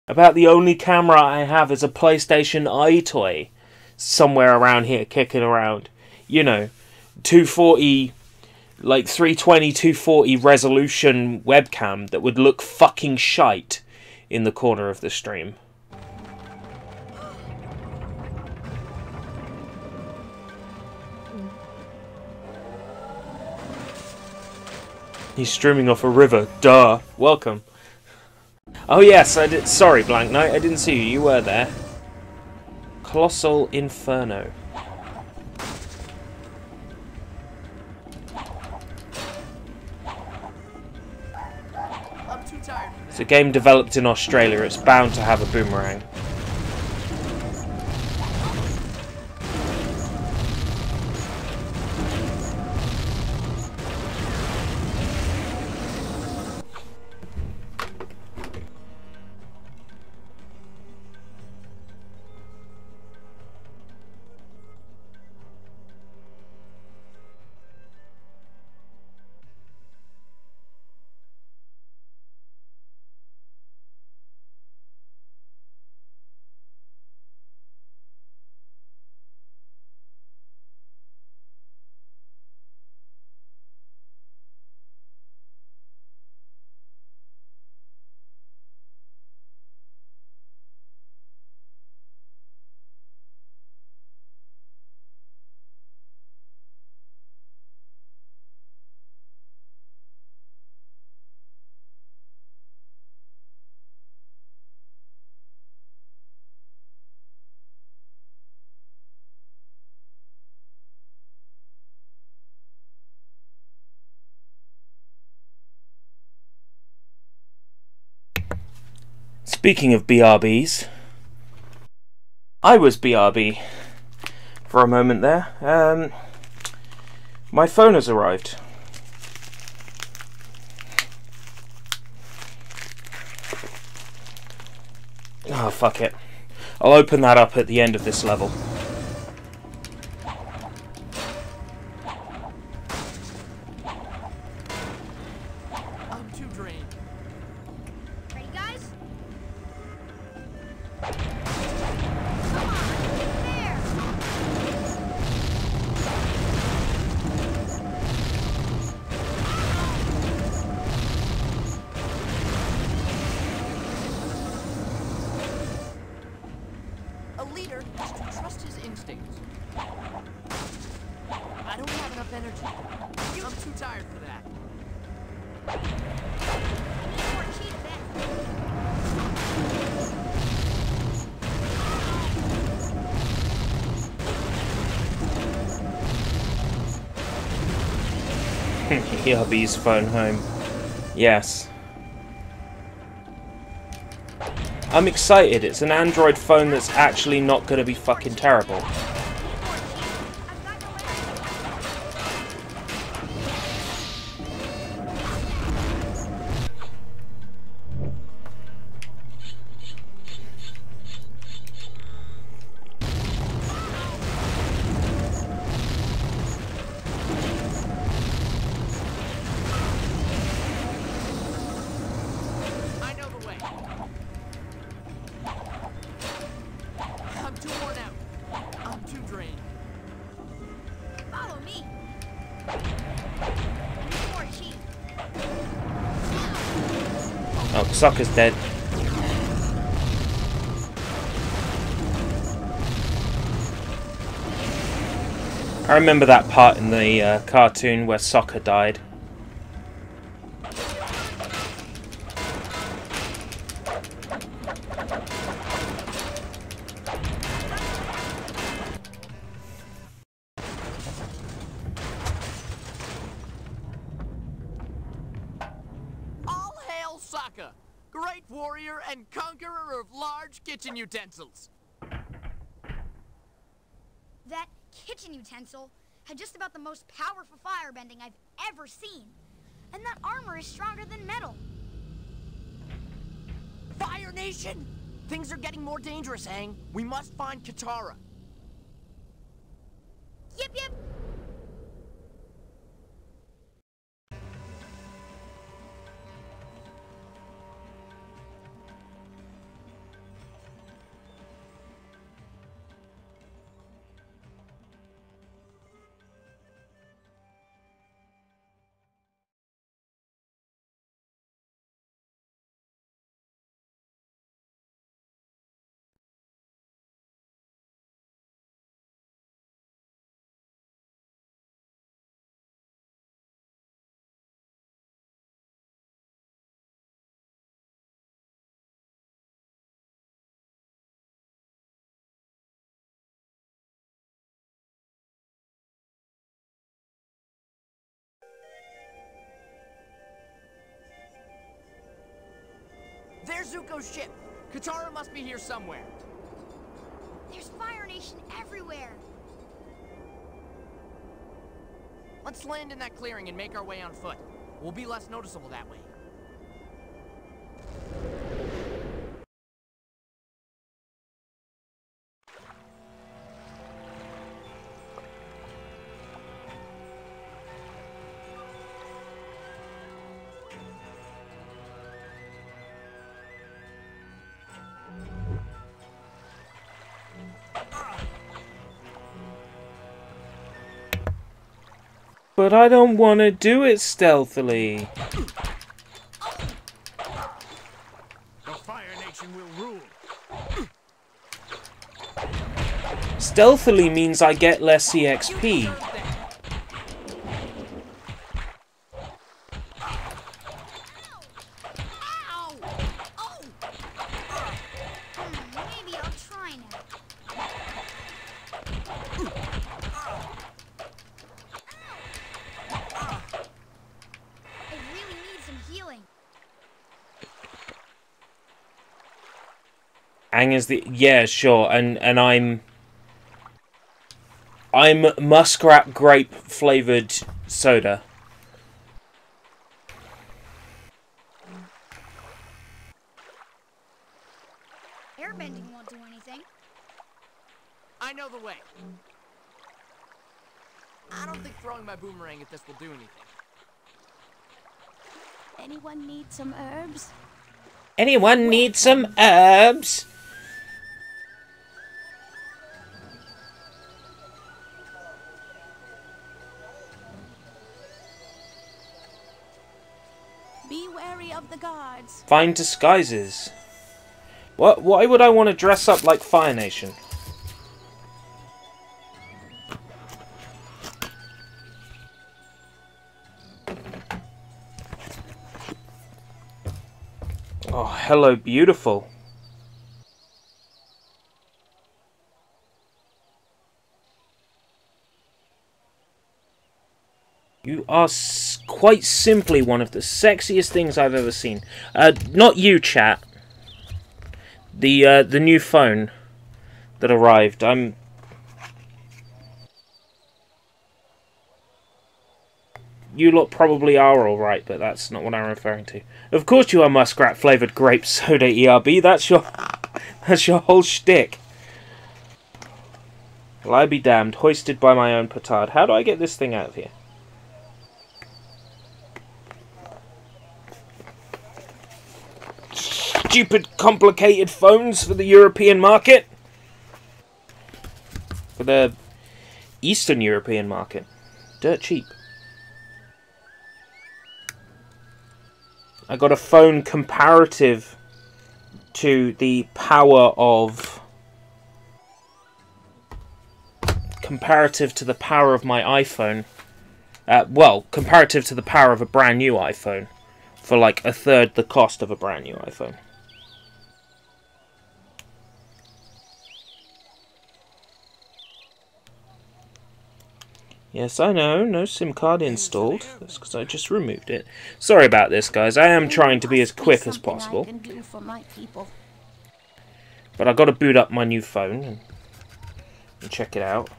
About the only camera I have is a PlayStation iToy. Somewhere around here, kicking around. You know, 240... like 320, 240 resolution webcam that would look fucking shite in the corner of the stream. He's streaming off a river. Duh. Welcome. Oh yes, I did. Sorry, Blank Knight, I didn't see you. You were there. Colossal Inferno. It's a game developed in Australia. It's bound to have a boomerang. Speaking of BRBs, I was BRB for a moment there. My phone has arrived. Oh, fuck it. I'll open that up at the end of this level. I'm too drained. Ready, guys? A leader has to trust his instincts. I don't have enough energy. I'm too tired for that. More cheese then. BRB's phone home. Yes. I'm excited. It's an Android phone that's actually not going to be fucking terrible. I know the way. I'm too worn out. I'm too drained. Follow me. More cheese. Oh, Sokka's dead. I remember that part in the cartoon where Sokka died. All hail Sokka, great warrior and conqueror of large kitchen utensils. That kitchen utensil had just about the most powerful firebending I've ever seen. And that armor is stronger than metal. Fire Nation! Things are getting more dangerous, Aang. We must find Katara. Yip yip! There's Zuko's ship. Katara must be here somewhere. There's Fire Nation everywhere. Let's land in that clearing and make our way on foot. We'll be less noticeable that way. But I don't want to do it stealthily. The Fire Nation will rule. Stealthily means I get less EXP. Maybe I'll try now. I really need some healing. Aang is the... Yeah, sure. And I'm muskrat grape flavoured soda. Airbending won't do anything. I know the way. I don't think throwing my boomerang at this will do anything. Anyone need some herbs? Anyone need some herbs? Be wary of the guards. Find disguises. What? Why would I want to dress up like Fire Nation? Oh, hello, beautiful. You are quite simply one of the sexiest things I've ever seen. Not you, chat. The new phone that arrived. You lot probably are alright, but that's not what I'm referring to. Of course you are muskrat flavoured grape soda, ERB. That's your whole shtick. Well, I be damned. Hoisted by my own petard. How do I get this thing out of here? Stupid, complicated phones for the European market. For the Eastern European market. Dirt cheap. I got a phone comparative to the power of... Comparative to the power of my iPhone. Well, comparative to the power of a brand new iPhone. For like a third the cost of a brand new iPhone. Yes, I know, no SIM card installed. That's because I just removed it. Sorry about this, guys. I am trying to be as quick as possible. But I got to boot up my new phone and check it out.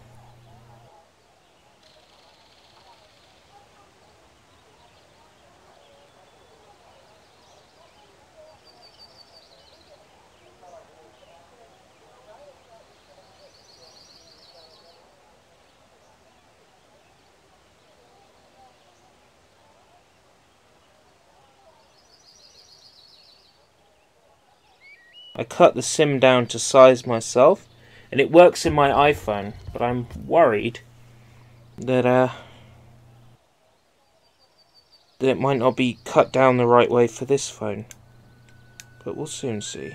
I cut the sim down to size myself, and it works in my iPhone, but I'm worried that it might not be cut down the right way for this phone. But we'll soon see.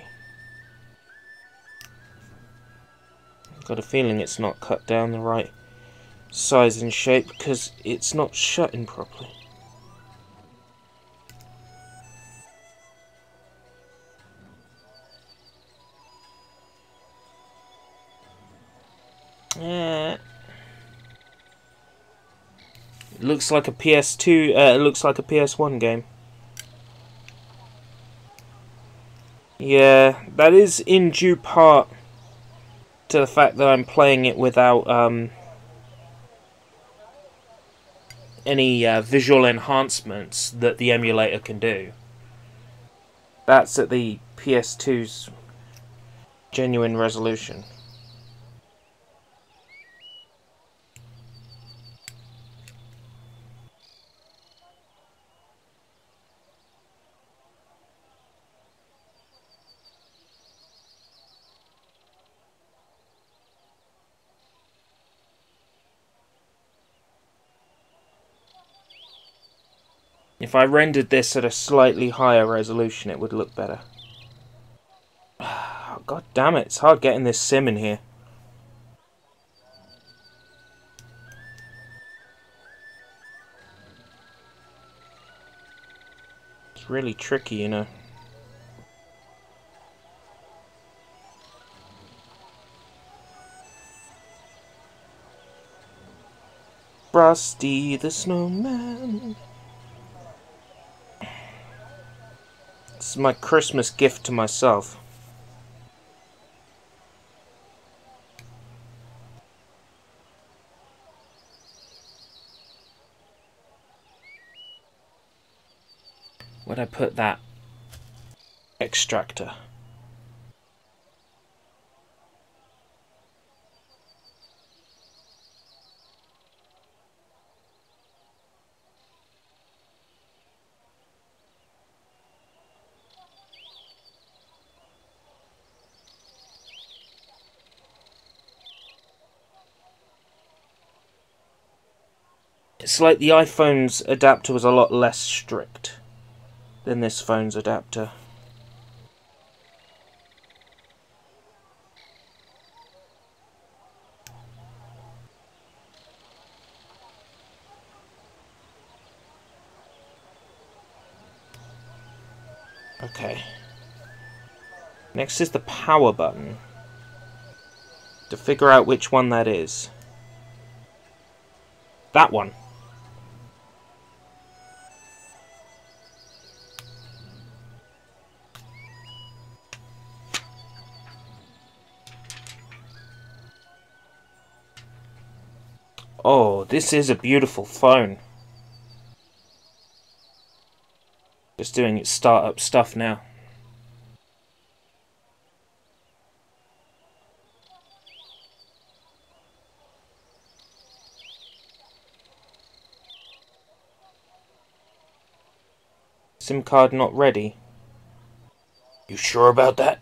I've got a feeling it's not cut down the right size and shape because it's not shutting properly. It looks like a PS2, it looks like a PS1 game. Yeah, that is in due part to the fact that I'm playing it without any visual enhancements that the emulator can do. That's at the PS2's genuine resolution. If I rendered this at a slightly higher resolution, it would look better. God damn it, it's hard getting this sim in here. It's really tricky, you know. Frosty the Snowman. This is my Christmas gift to myself. Where'd I put that extractor? It's like the iPhone's adapter was a lot less strict than this phone's adapter. Okay. Next is the power button. To figure out which one that is. That one. Oh, this is a beautiful phone. Just doing its startup stuff now. SIM card not ready. You sure about that?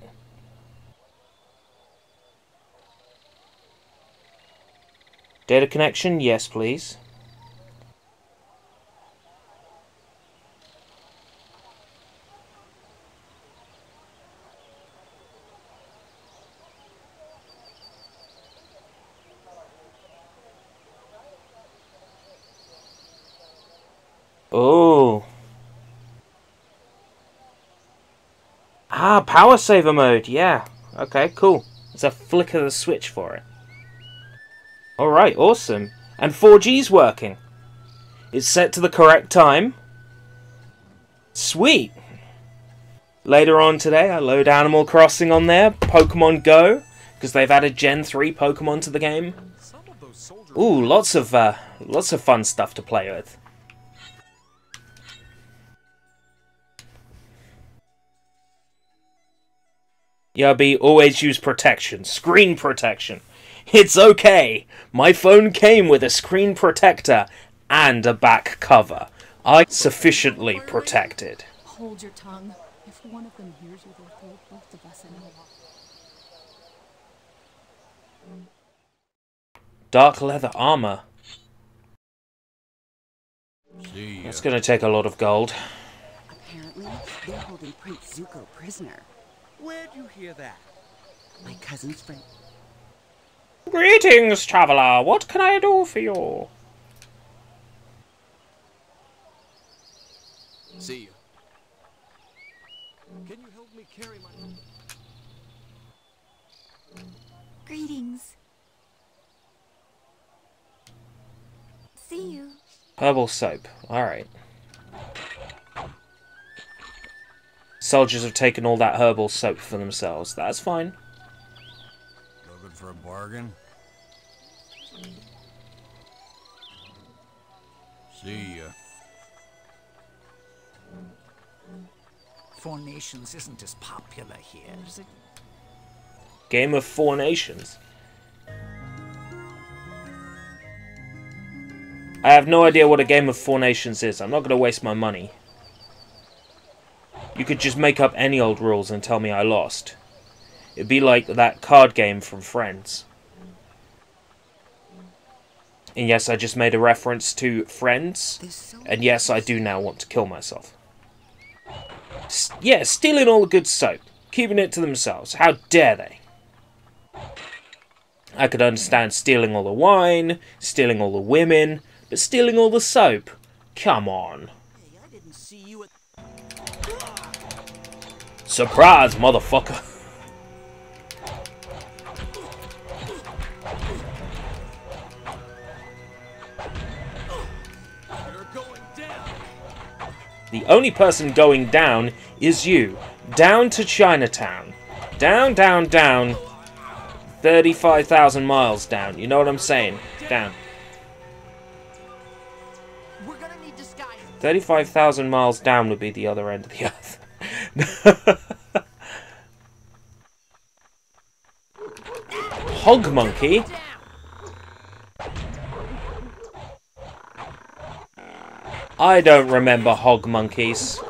Data connection? Yes, please. Oh. Ah, power saver mode. Yeah. Okay, cool. There's a flick of the switch for it. Alright, awesome. And 4G's working. It's set to the correct time. Sweet. Later on today, I load Animal Crossing on there. Pokemon Go, because they've added Gen 3 Pokemon to the game. Ooh, lots of fun stuff to play with. Yubby, always use protection. Screen protection. It's okay. My phone came with a screen protector and a back cover. I'm sufficiently protected. Hold your tongue. If one of them hears you, they'll throw both of us in the wall. Dark leather armor. See ya. That's gonna take a lot of gold. Apparently, they're holding Prince Zuko prisoner. Where'd you hear that? My cousin's friend. Greetings, traveler. What can I do for you? See you. Can you help me carry my... Greetings. See you. Herbal soap. Alright. Soldiers have taken all that herbal soap for themselves. That's fine. Looking for a bargain? See ya. Four Nations isn't as popular here, is it? Game of Four Nations. I have no idea what a Game of Four Nations is. I'm not going to waste my money. You could just make up any old rules and tell me I lost. It'd be like that card game from Friends. And yes, I just made a reference to Friends. And yes, I do now want to kill myself. Yeah, stealing all the good soap. Keeping it to themselves. How dare they? I could understand stealing all the wine, stealing all the women, but stealing all the soap? Come on. Hey, I didn't see you at... Surprise, motherfucker. You're going down. The only person going down is you. Down to Chinatown. Down, down, down. 35,000 miles down. You know what I'm saying? Down. We're gonna need disguise. 35,000 miles down would be the other end of the earth. Hog monkey? I don't remember hog monkeys.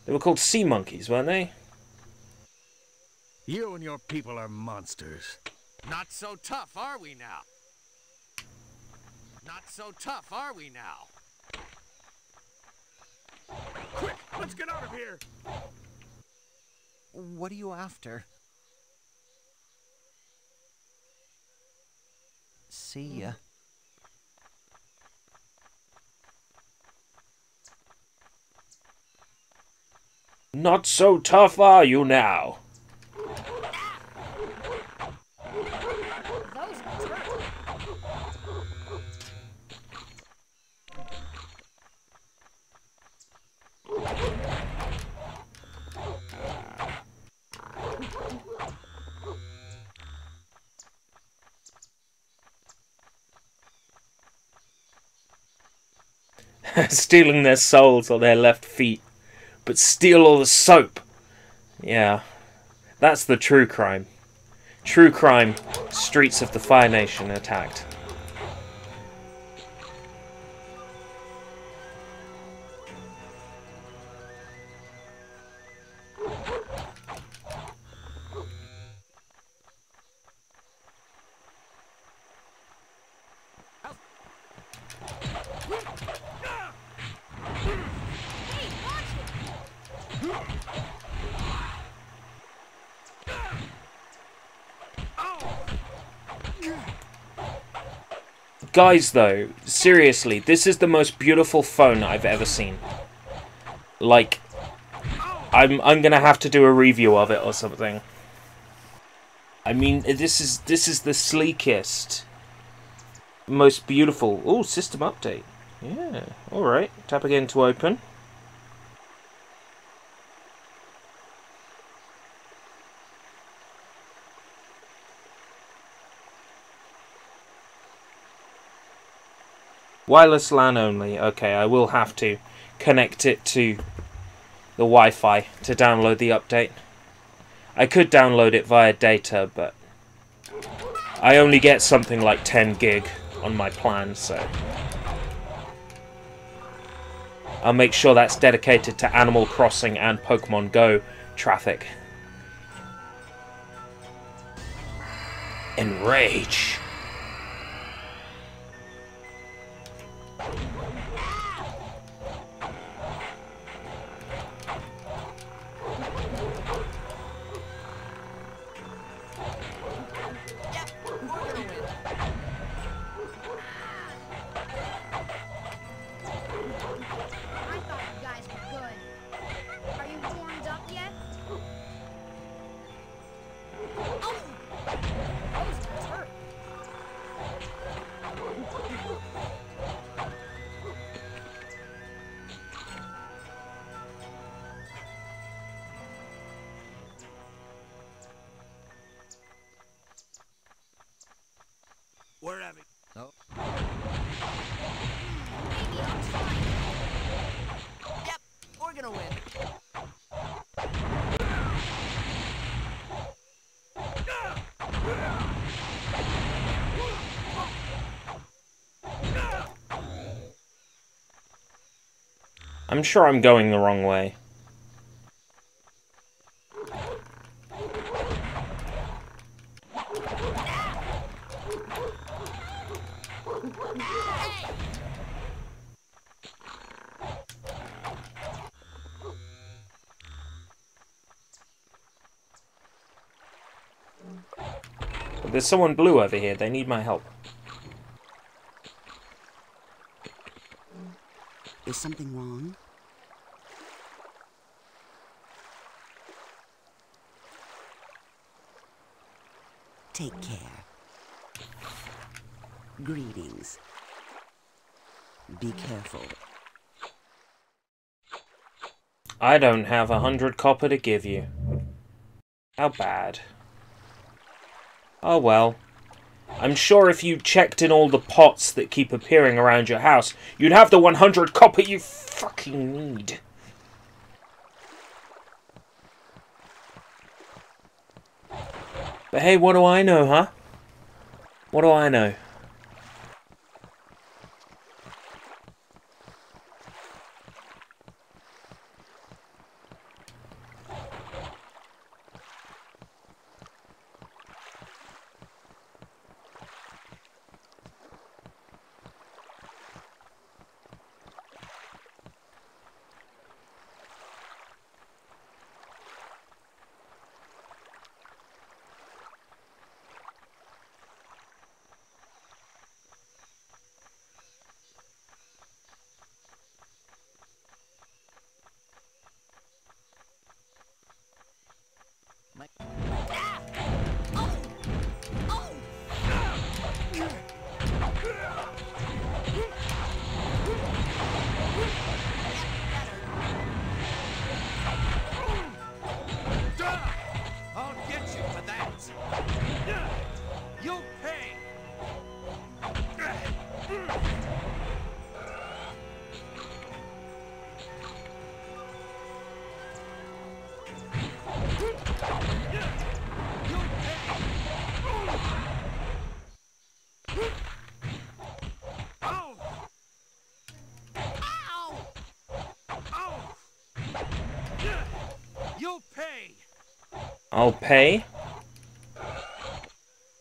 They were called sea monkeys, weren't they? You and your people are monsters. Not so tough, are we now? Not so tough, are we now? Quick, let's get out of here! What are you after? See ya. Not so tough are you now? Stealing their souls or their left feet, but steal all the soap. Yeah, that's the true crime. True crime. Streets of the Fire Nation attacked. Guys, though, seriously, this is the most beautiful phone I've ever seen. Like, I'm gonna have to do a review of it or something. I mean, this is the sleekest, most beautiful. Oh, system update. Yeah, all right. Tap again to open. Wireless LAN only. Okay, I will have to connect it to the Wi-Fi to download the update. I could download it via data, but I only get something like 10 gig on my plan, so... I'll make sure that's dedicated to Animal Crossing and Pokemon Go traffic. Enrage. We're having... Oh. Yep, we're gonna win. I'm sure I'm going the wrong way. There's someone blue over here. They need my help. Is something wrong? Take care. Greetings. Be careful. I don't have 100 copper to give you. How bad. Oh well. I'm sure if you checked in all the pots that keep appearing around your house, you'd have the 100 copper you fucking need. But hey, what do I know, huh? What do I know? I'll get you for that. You'll pay. You'll pay. I'll pay?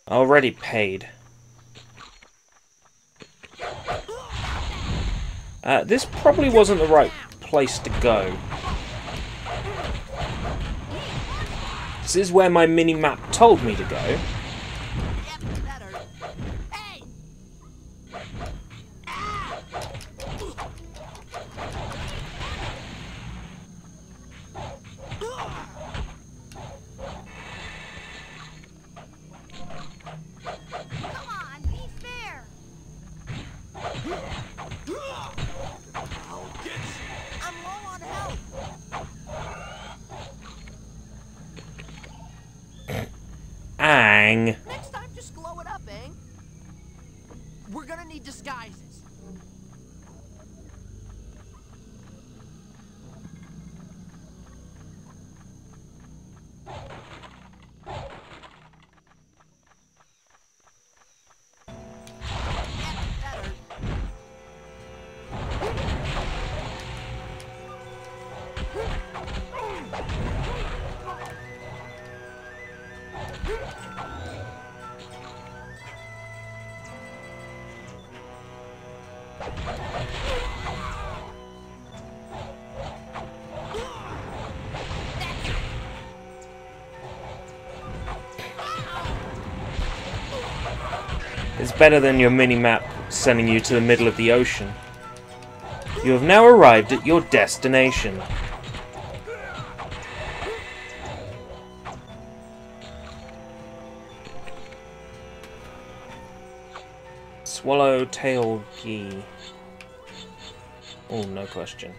Already paid. This probably wasn't the right place to go. This is where my mini-map told me to go. Ang. Next time, just glow it up, Ang. We're gonna need disguises. It's better than your mini-map sending you to the middle of the ocean. You have now arrived at your destination. Swallowtail Gee. Oh, no question.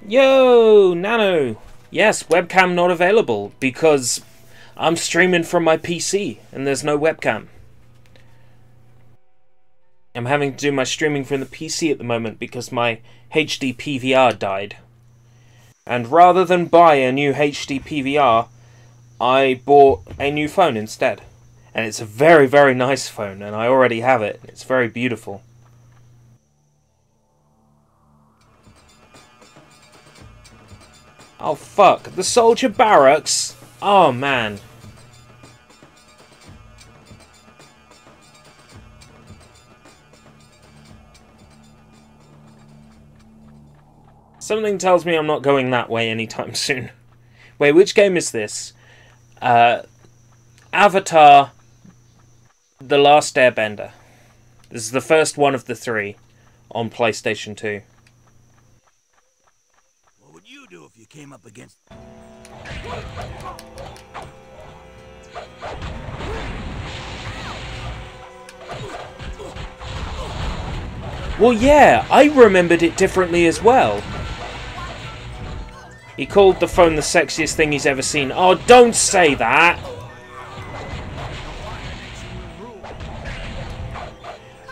Yo, Nano! Yes, webcam not available because I'm streaming from my PC and there's no webcam. I'm having to do my streaming from the PC at the moment because my HD PVR died. And rather than buy a new HD PVR, I bought a new phone instead. And it's a very, very nice phone, and I already have it. It's very beautiful. Oh fuck, the soldier barracks? Oh man. Something tells me I'm not going that way anytime soon. Wait, which game is this? Avatar The Last Airbender. This is the first one of the 3 on PlayStation 2. What would you do if you came up against... Well, yeah, I remembered it differently as well. He called the phone the sexiest thing he's ever seen. Oh, don't say that!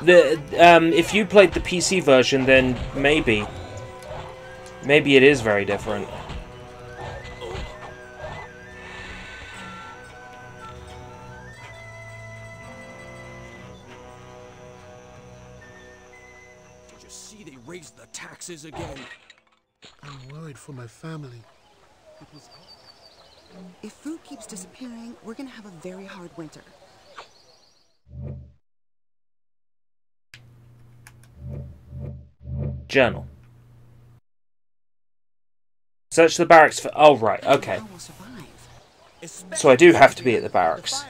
If you played the PC version, then maybe. Maybe it is very different. Did you see they raised the taxes again? I'm worried for my family. If food keeps disappearing, we're gonna have a very hard winter. Journal. Search the barracks for... Oh, right, okay. So I do have to be at the barracks.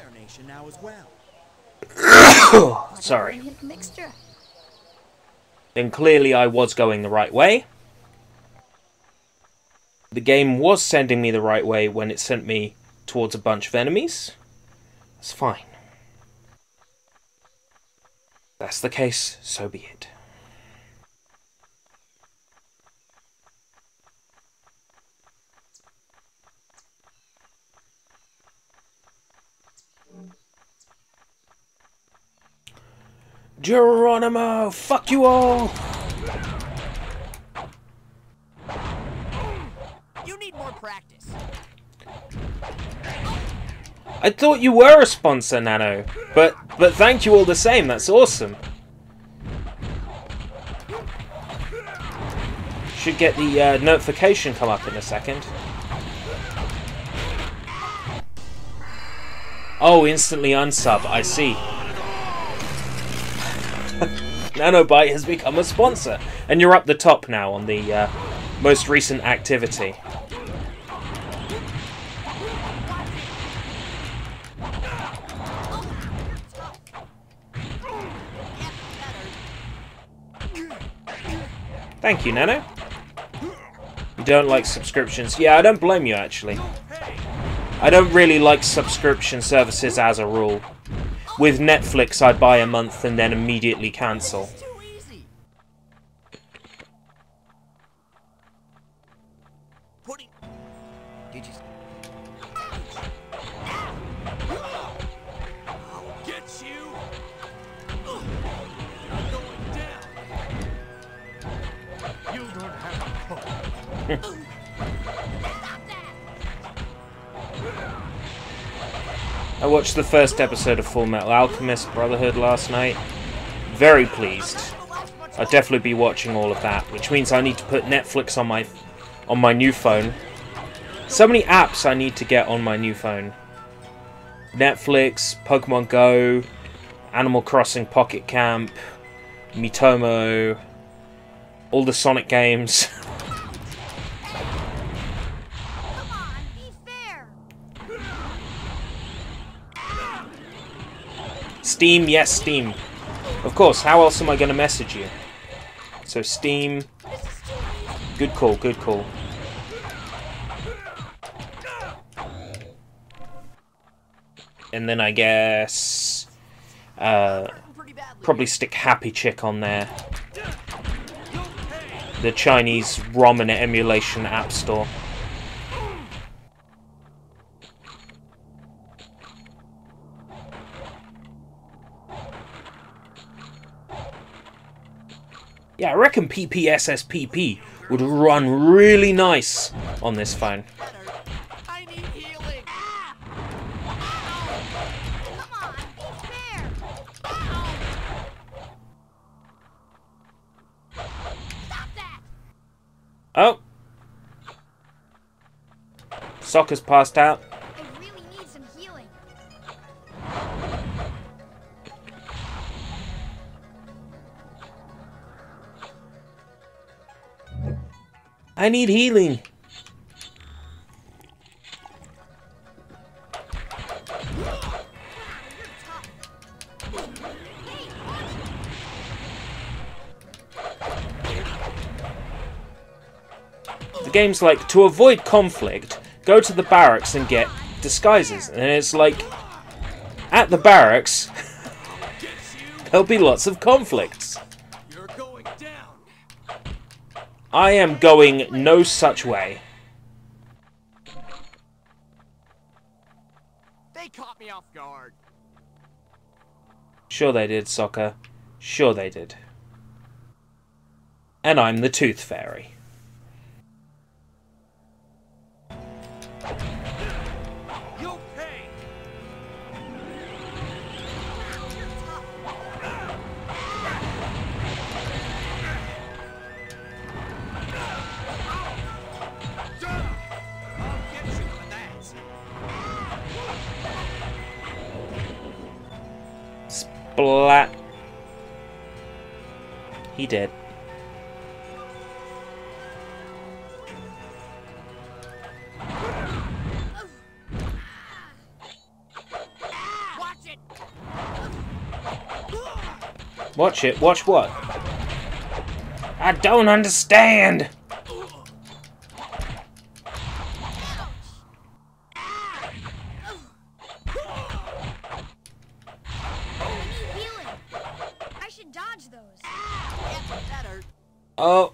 Sorry. Then clearly I was going the right way. The game was sending me the right way when it sent me towards a bunch of enemies. That's fine. If that's the case, so be it. Geronimo! Fuck you all! You need more practice. I thought you were a sponsor, Nano. But thank you all the same, that's awesome. Should get the notification come up in a second. Oh, instantly unsub, I see. Nanobite has become a sponsor. And you're up the top now on the most recent activity. Thank you, Nano. You don't like subscriptions? Yeah, I don't blame you, actually. I don't really like subscription services as a rule. With Netflix, I buy a month and then immediately cancel. I watched the first episode of Full Metal Alchemist Brotherhood last night. Very pleased. I'll definitely be watching all of that, which means I need to put Netflix on my new phone. So many apps I need to get on my new phone. Netflix, Pokemon Go, Animal Crossing Pocket Camp, Miitomo, all the Sonic games. Steam, yes, Steam. Of course, how else am I going to message you? So Steam. Good call, good call. And then I guess probably stick Happy Chick on there. The Chinese ramen emulation app store. Yeah, I reckon PPSSPP would run really nice on this phone. I need healing. Come on, be fair. Stop that. Oh. Soccer's passed out. I really need some healing. I need healing. The game's like, to avoid conflict, go to the barracks and get disguises. And it's like, at the barracks, there'll be lots of conflicts. You're going down. I am going no such way. They caught me off guard. Sure they did, Soccer. Sure they did. And I'm the Tooth Fairy. You'll pay. I'll get you for that. Splat. He did. Watch it. Watch it. Watch what? I don't understand. Oh.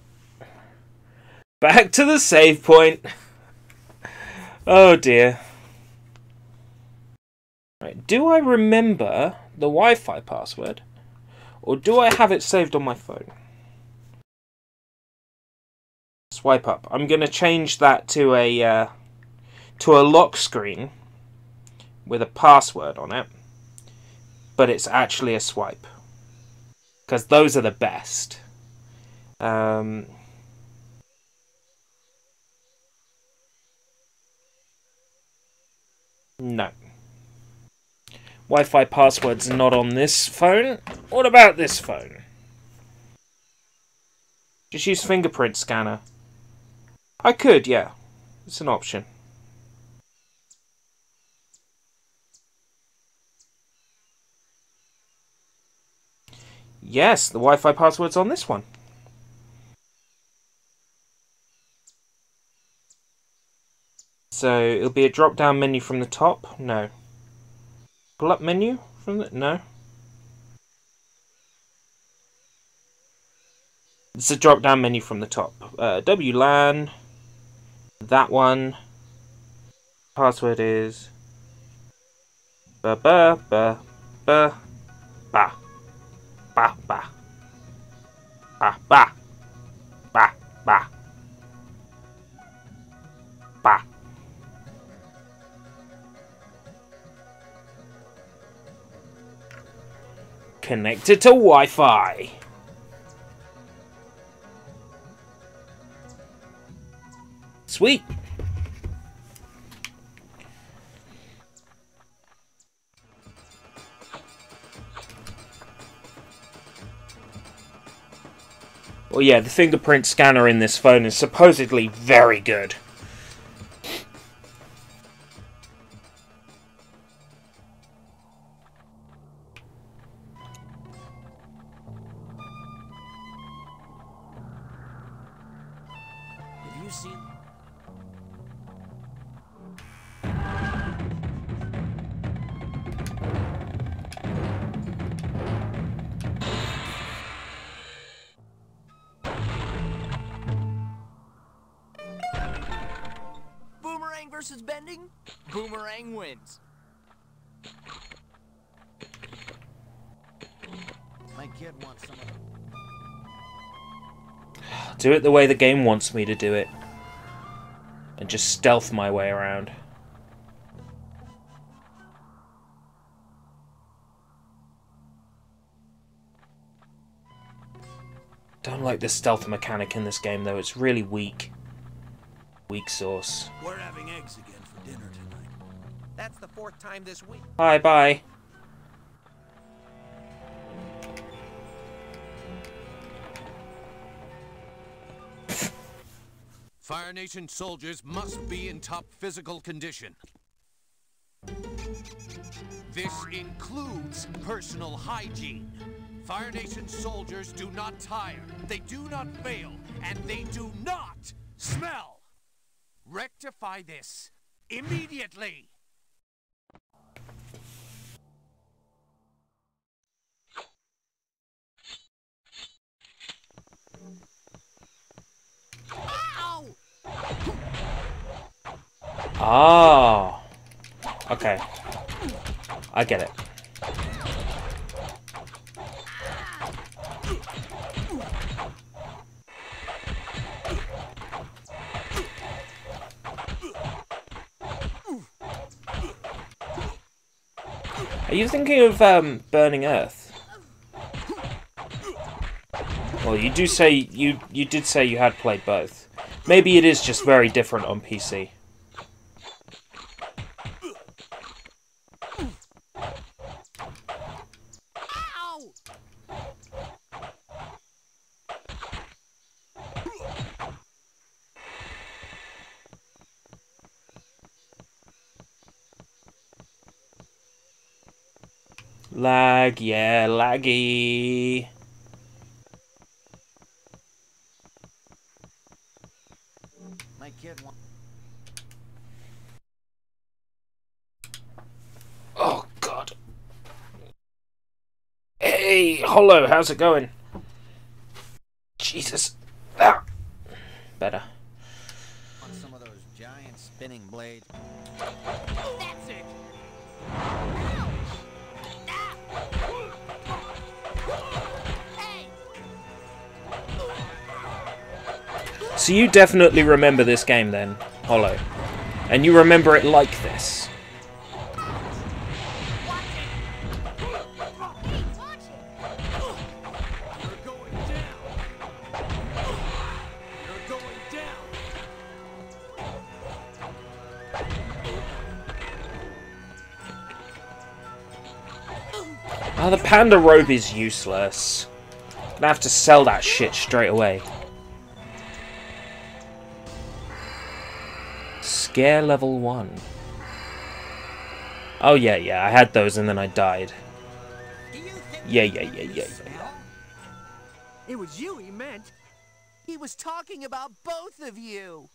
Back to the save point. Oh dear. Right, do I remember the Wi-Fi password? Or do I have it saved on my phone? Swipe up. I'm going to change that to a lock screen with a password on it. But it's actually a swipe. Because those are the best. No. Wi-Fi password's not on this phone. What about this phone? Just use fingerprint scanner. I could, yeah. It's an option. Yes, the Wi-Fi password's on this one. So, it'll be a drop-down menu from the top? No. Pull-up menu from the... No. It's a drop-down menu from the top. WLAN. That one. Password is... Ba ba ba ba ba ba ba ba ba ba ba ba. Connected to Wi-Fi. Sweet. Oh yeah, the fingerprint scanner in this phone is supposedly very good. Have you seen... Boomerang versus bending? Boomerang wins. My kid wants some of Do it the way the game wants me to do it. And just stealth my way around. Don't like the stealth mechanic in this game though, it's really weak. Weak sauce. We're having eggs again for dinner tonight. That's the 4th time this week. Bye bye. Fire Nation soldiers must be in top physical condition. This includes personal hygiene. Fire Nation soldiers do not tire, they do not fail, and they do not smell. Rectify this immediately. Ow! Oh. Okay. I get it. Are you thinking of Burning Earth? Well, you do say you did say you had played both. Maybe it is just very different on PC. Ow! Lag, yeah, laggy. my kid wants. Oh God. Hey, Hollow, how's it going? Jesus. Ah. Better. Want some of those giant spinning blades? That's it. So you definitely remember this game then, Hollow. And you remember it like this. Oh, the panda robe is useless. Gonna have to sell that shit straight away. Scare level 1. Oh yeah, I had those and then I died. Yeah. It was you he meant. He was talking about both of you.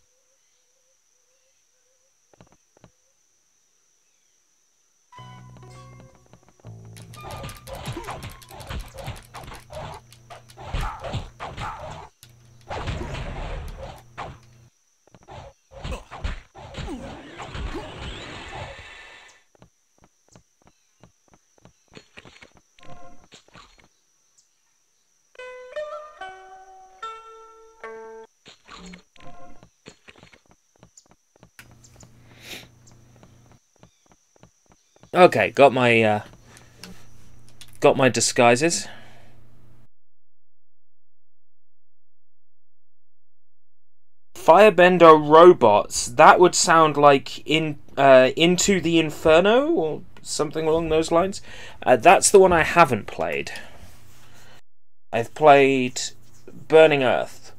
Okay, got my disguises. Firebender robots. That would sound like Into the Inferno or something along those lines. That's the one I haven't played. I've played Burning Earth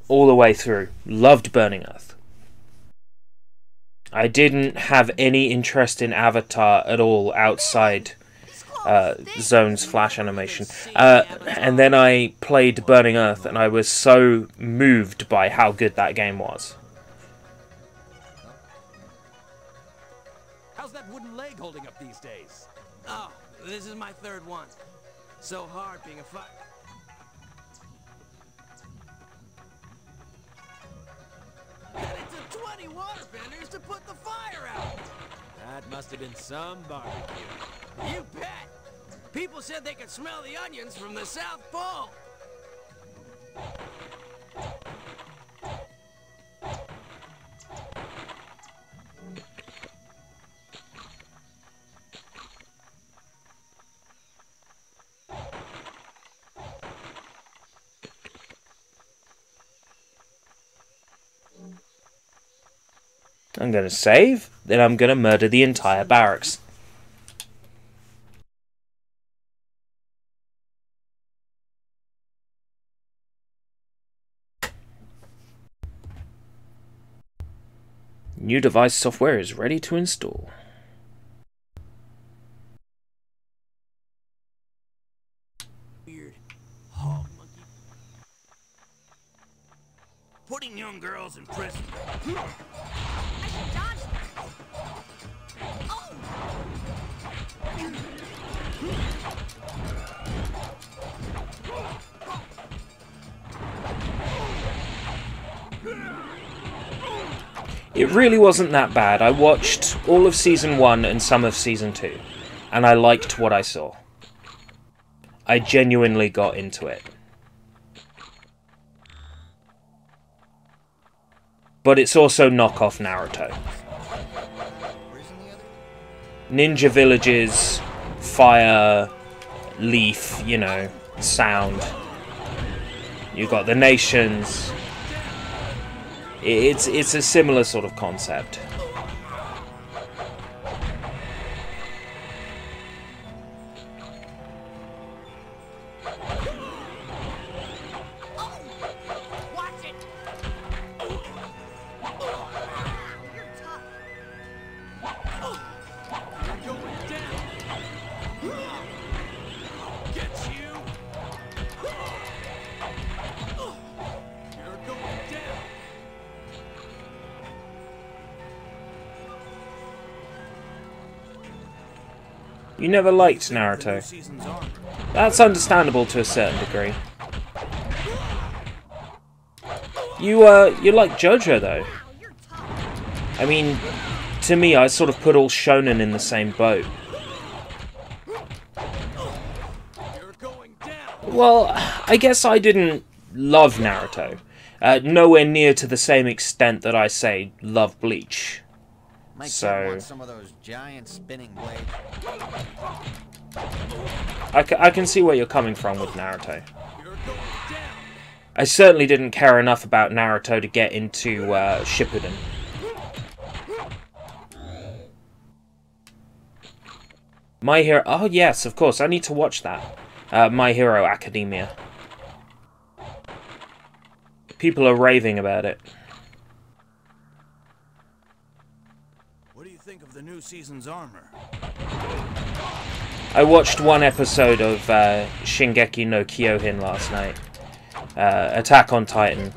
all the way through. Loved Burning Earth. I didn't have any interest in Avatar at all outside Zone's flash animation. And then I played Burning Earth and I was so moved by how good that game was. How's that wooden leg holding up these days? Oh, this is my third one. So hard being a fighter. And it took 20 waterbenders to put the fire out! That must have been some barbecue. You bet! People said they could smell the onions from the South Pole! I'm gonna save, then I'm gonna murder the entire barracks. New device software is ready to install. Weird hog monkey. Putting young girls in prison. It really wasn't that bad. I watched all of Season 1 and some of Season 2, and I liked what I saw. I genuinely got into it. But it's also knockoff Naruto. Ninja villages, fire, leaf, you know, sound. You got the nations. It's a similar sort of concept. You never liked Naruto. That's understandable to a certain degree. You like JoJo though. I mean, to me, I sort of put all shonen in the same boat. Well, I guess I didn't love Naruto. Nowhere near to the same extent that I say love Bleach. So some of those giant spinning blades. I can see where you're coming from with Naruto. I certainly didn't care enough about Naruto to get into Shippuden. My Hero... Oh yes, of course, I need to watch that. My Hero Academia. People are raving about it. What do you think of the new season's armor? I watched one episode of Shingeki no Kyojin last night. Attack on Titan.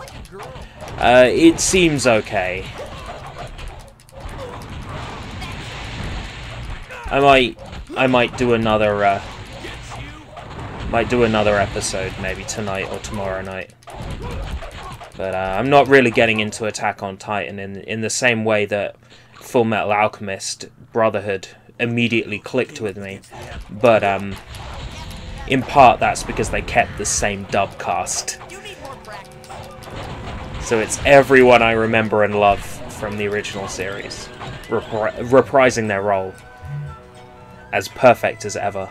It seems okay. I might do another episode maybe tonight or tomorrow night. But I'm not really getting into Attack on Titan in the same way that Full Metal Alchemist Brotherhood immediately clicked with me. But in part that's because they kept the same dub cast. So it's everyone I remember and love from the original series, reprising their role as perfect as ever.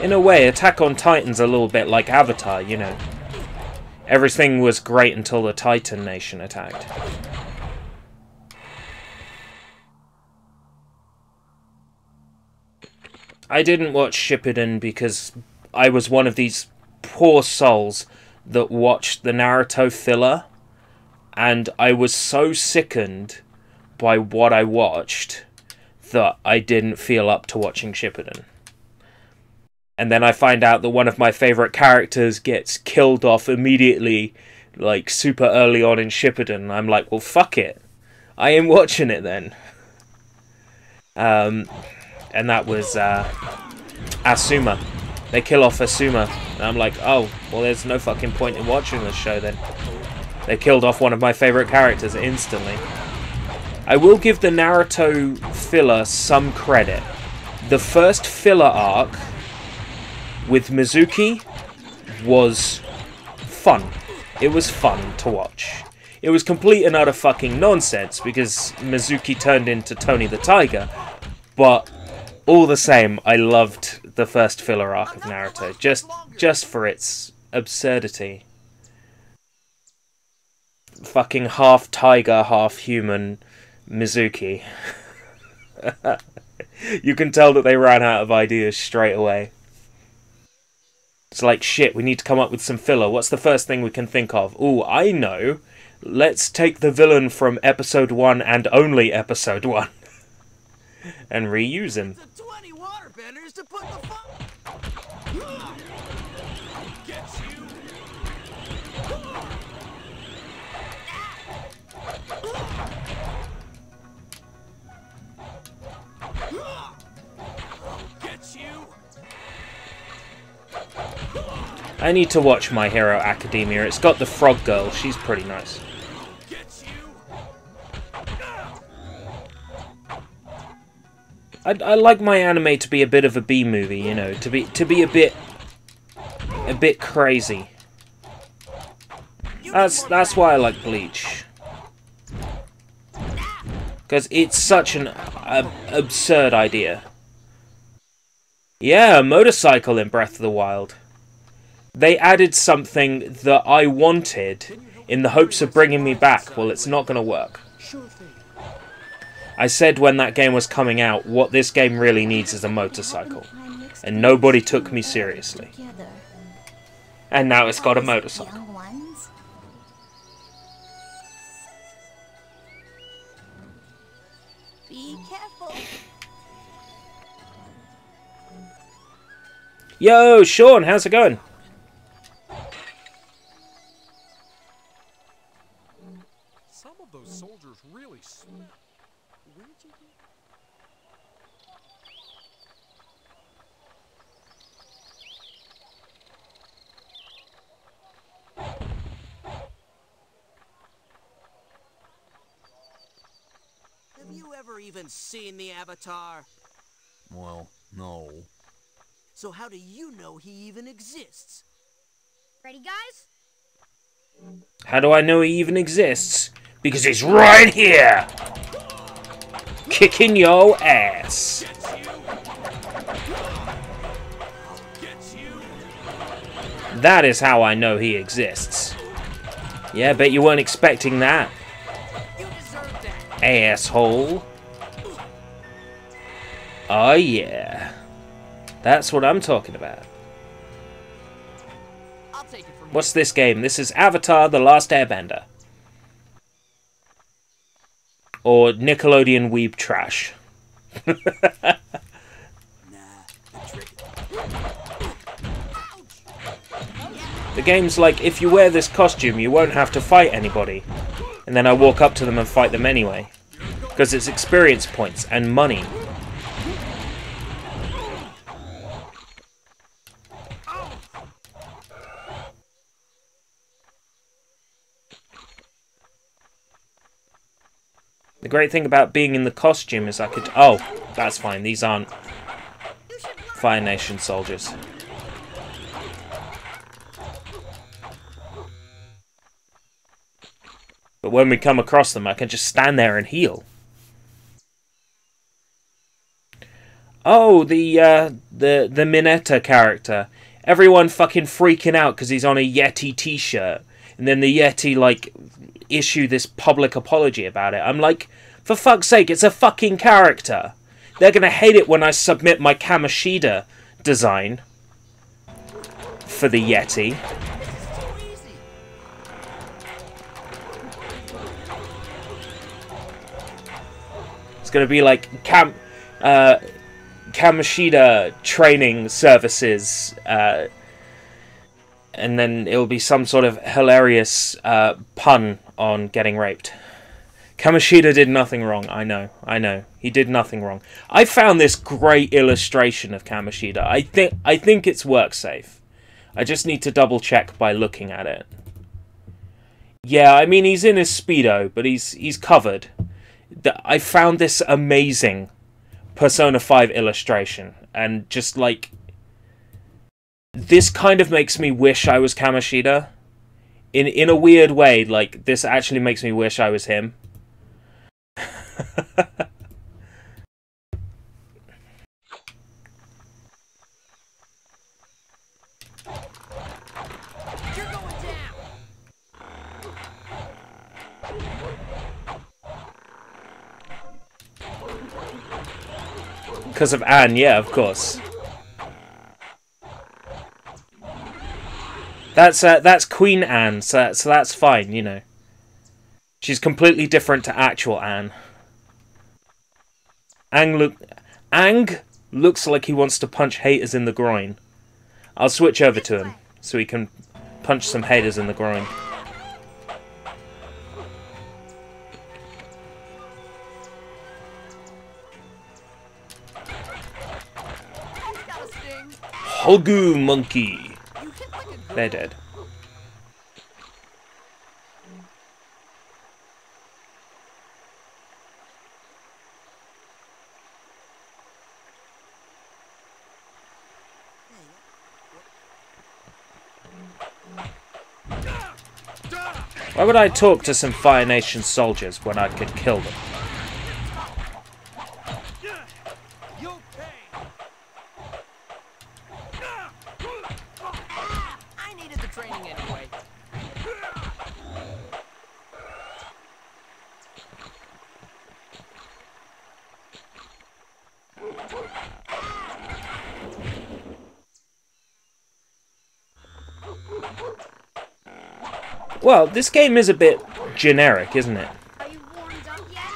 In a way, Attack on Titan's a little bit like Avatar, you know. Everything was great until the Titan Nation attacked. I didn't watch Shippuden because I was one of these poor souls that watched the Naruto filler, and I was so sickened by what I watched that I didn't feel up to watching Shippuden. And then I find out that one of my favourite characters gets killed off immediately, like, super early on in Shippuden. I'm like, well, fuck it. I ain't watching it then. And that was Asuma. They kill off Asuma. And I'm like, oh, well, there's no fucking point in watching this show then. They killed off one of my favourite characters instantly. I will give the Naruto filler some credit. The first filler arc with Mizuki was fun. It was fun to watch. It was complete and utter fucking nonsense because Mizuki turned into Tony the Tiger, but all the same, I loved the first filler arc of Naruto, just for its absurdity. Fucking half tiger, half human Mizuki. You can tell that they ran out of ideas straight away. It's like, shit, we need to come up with some filler. What's the first thing we can think of? Ooh, I know. Let's take the villain from episode 1 and only episode 1. And reuse him. The 20 waterbenders to put the Get you. Get you. I need to watch My Hero Academia. It's got the frog girl. She's pretty nice. I like my anime to be a bit of a B movie, you know, to be a bit crazy. That's why I like Bleach, because it's such an absurd idea. Yeah, a motorcycle in Breath of the Wild. They added something that I wanted in the hopes of bringing me back. Well, it's not going to work. I said when that game was coming out, what this game really needs is a motorcycle. And nobody took me seriously. And now it's got a motorcycle. Be careful. Yo, Sean, how's it going? Some of those soldiers really smell. Where'd you Have you ever even seen the Avatar? Well, no. So how do you know he even exists? Ready, guys? How do I know he even exists? Because he's right here! Kicking your ass! That is how I know he exists. Yeah, bet you weren't expecting that. Asshole. Oh yeah. That's what I'm talking about. What's this game? This is Avatar: The Last Airbender. Or Nickelodeon Weeb trash. The game's like, if you wear this costume, you won't have to fight anybody. And then I walk up to them and fight them anyway. Because it's experience points and money. The great thing about being in the costume is I could... Oh, that's fine. These aren't Fire Nation soldiers. But when we come across them, I can just stand there and heal. Oh, the Mineta character. Everyone fucking freaking out because he's on a Yeti t-shirt. And then the Yeti, like, issue this public apology about it. I'm like, for fuck's sake, it's a fucking character. They're gonna hate it when I submit my Kamoshida design for the Yeti. It's gonna be like Kamoshida training services, and then it'll be some sort of hilarious pun on getting raped. Kamoshida did nothing wrong. I know. He did nothing wrong. I found this great illustration of Kamoshida. I think it's work safe. I just need to double check by looking at it. Yeah, I mean he's in his Speedo, but he's covered. I found this amazing Persona 5 illustration, and just like this kind of makes me wish I was Kamoshida. In a weird way, like this actually makes me wish I was him. Because of Anne, yeah, of course. That's Queen Anne, so that's fine, you know. She's completely different to actual Anne. Ang looks like he wants to punch haters in the groin. I'll switch over to him so he can punch some haters in the groin. Hogu monkey. They're dead. Why would I talk to some Fire Nation soldiers when I could kill them? Well, this game is a bit generic, isn't it? Are you warmed up yet?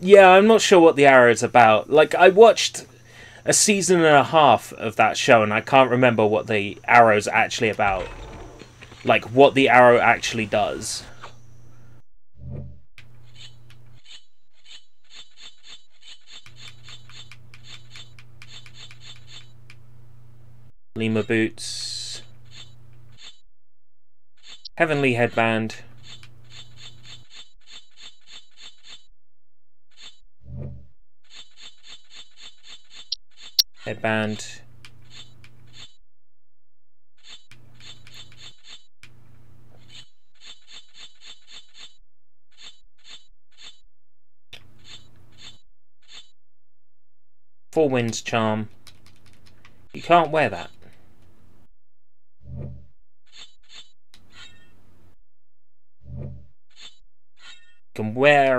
Yeah, I'm not sure what the arrow is about. Like, I watched a season and a half of that show, and I can't remember what the arrow's actually about. Like, what the arrow actually does. Lima boots. Heavenly headband. Headband. Four Winds charm. You can't wear that. You can wear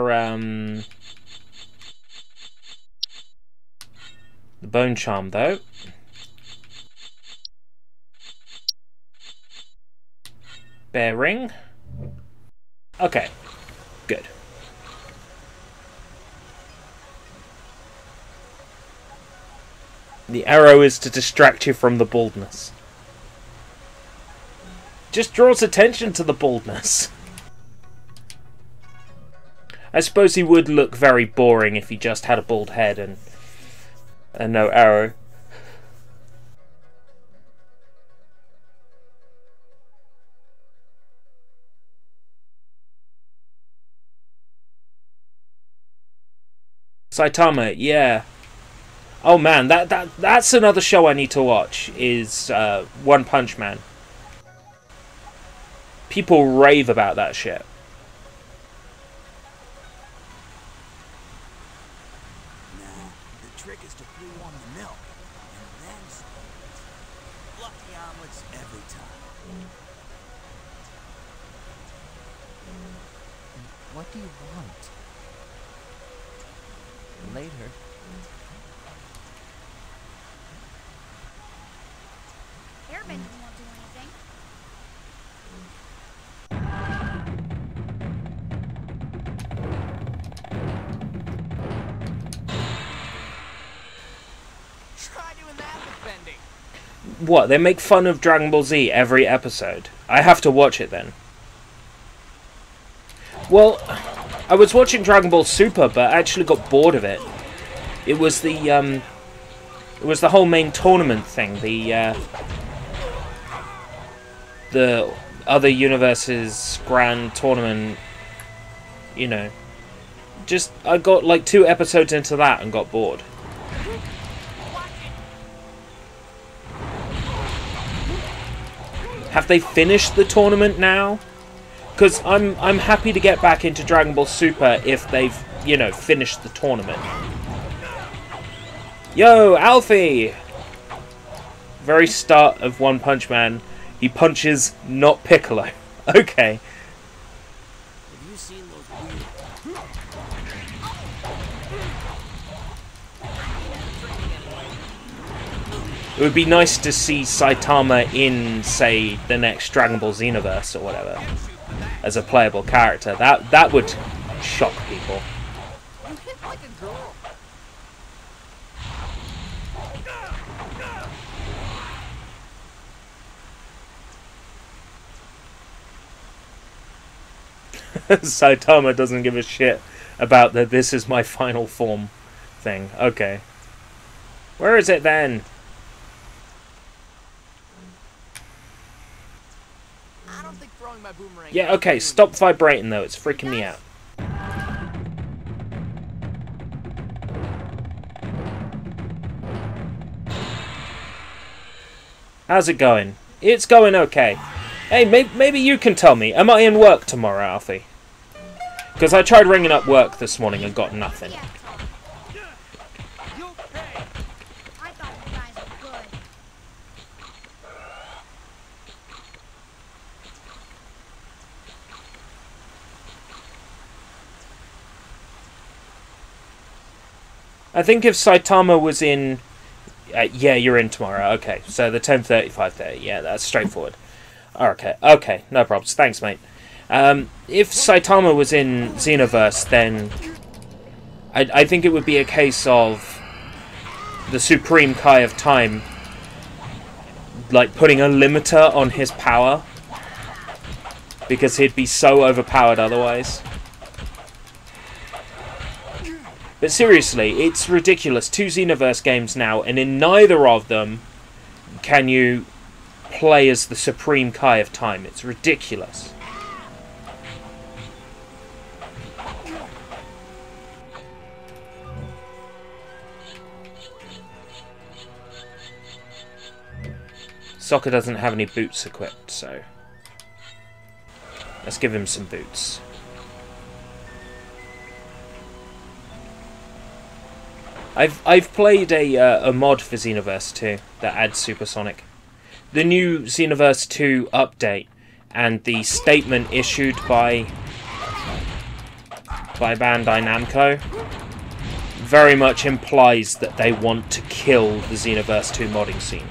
the bone charm though. Bear ring. Okay, good. The arrow is to distract you from the baldness. Just draws attention to the baldness. I suppose he would look very boring if he just had a bald head and no arrow. Saitama, yeah. Oh man, that's another show I need to watch, is One Punch Man. People rave about that shit. Nah, the trick is to pre-warm the milk, and then squeeze. Lucky omelets every time. What do you want? Later. Airbending won't do anything. Try doing that with bending. What, they make fun of Dragon Ball Z every episode? I have to watch it then. Well, I was watching Dragon Ball Super, but I actually got bored of it. It was the whole main tournament thing, the other universe's grand tournament, you know. Just, I got like 2 episodes into that and got bored. Have they finished the tournament now? Because I'm happy to get back into Dragon Ball Super if they've, you know, finished the tournament. Yo, Alfie! Very start of One Punch Man, he punches not Piccolo. Okay. Have you seen those weird... It would be nice to see Saitama in, say, the next Dragon Ball Xenoverse or whatever, as a playable character. That would shock people. You hit like a girl. Saitama doesn't give a shit about the "this is my final form" thing. Okay. Where is it then? I don't think throwing my boomerang. Yeah, okay, stop vibrating though, it's freaking me out. How's it going? It's going okay. Hey, maybe you can tell me, am I in work tomorrow, Alfie? Because I tried ringing up work this morning and got nothing. I thought you guys were good. I think if Saitama was in... yeah, you're in tomorrow. Okay, so the 10:30, 5:30. Yeah, that's straightforward. Okay, no problems. Thanks, mate. If Saitama was in Xenoverse, then I think it would be a case of the Supreme Kai of Time, like, putting a limiter on his power, because he'd be so overpowered otherwise. But seriously, it's ridiculous. 2 Xenoverse games now, and in neither of them can you play as the Supreme Kai of Time. It's ridiculous. Sokka doesn't have any boots equipped, so let's give him some boots. I've played a mod for Xenoverse 2 that adds Supersonic. The new Xenoverse 2 update and the statement issued by Bandai Namco very much implies that they want to kill the Xenoverse 2 modding scene.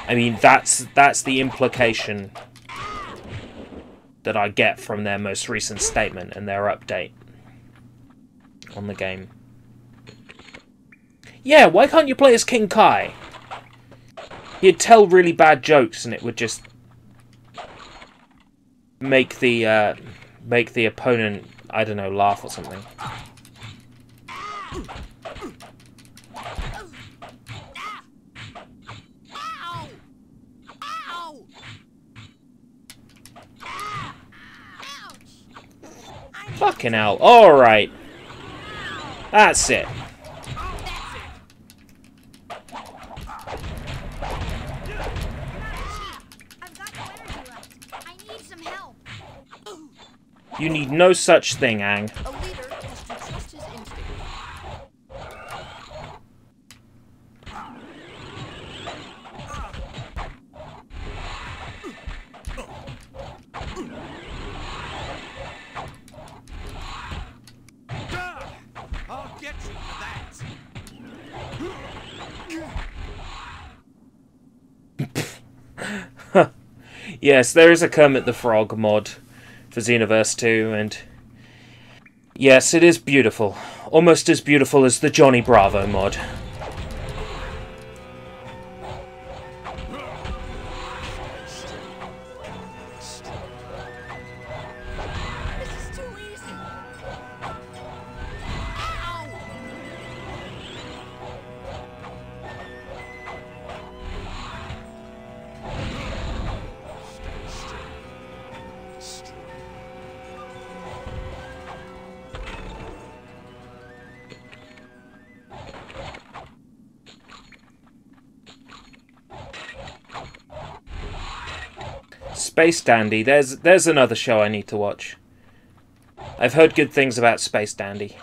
I mean, that's the implication that I get from their most recent statement and their update on the game. Yeah, why can't you play as King Kai? He'd tell really bad jokes and it would just make the opponent, I don't know, laugh or something. Fucking hell. Alright. That's it. You need no such thing, Aang. A leader has to trust his instinct. I'll get you for that. Yes, there is a Kermit the Frog mod for Xenoverse 2, and yes, it is beautiful. Almost as beautiful as the Johnny Bravo mod. Space Dandy. There's another show I need to watch. I've heard good things about Space Dandy.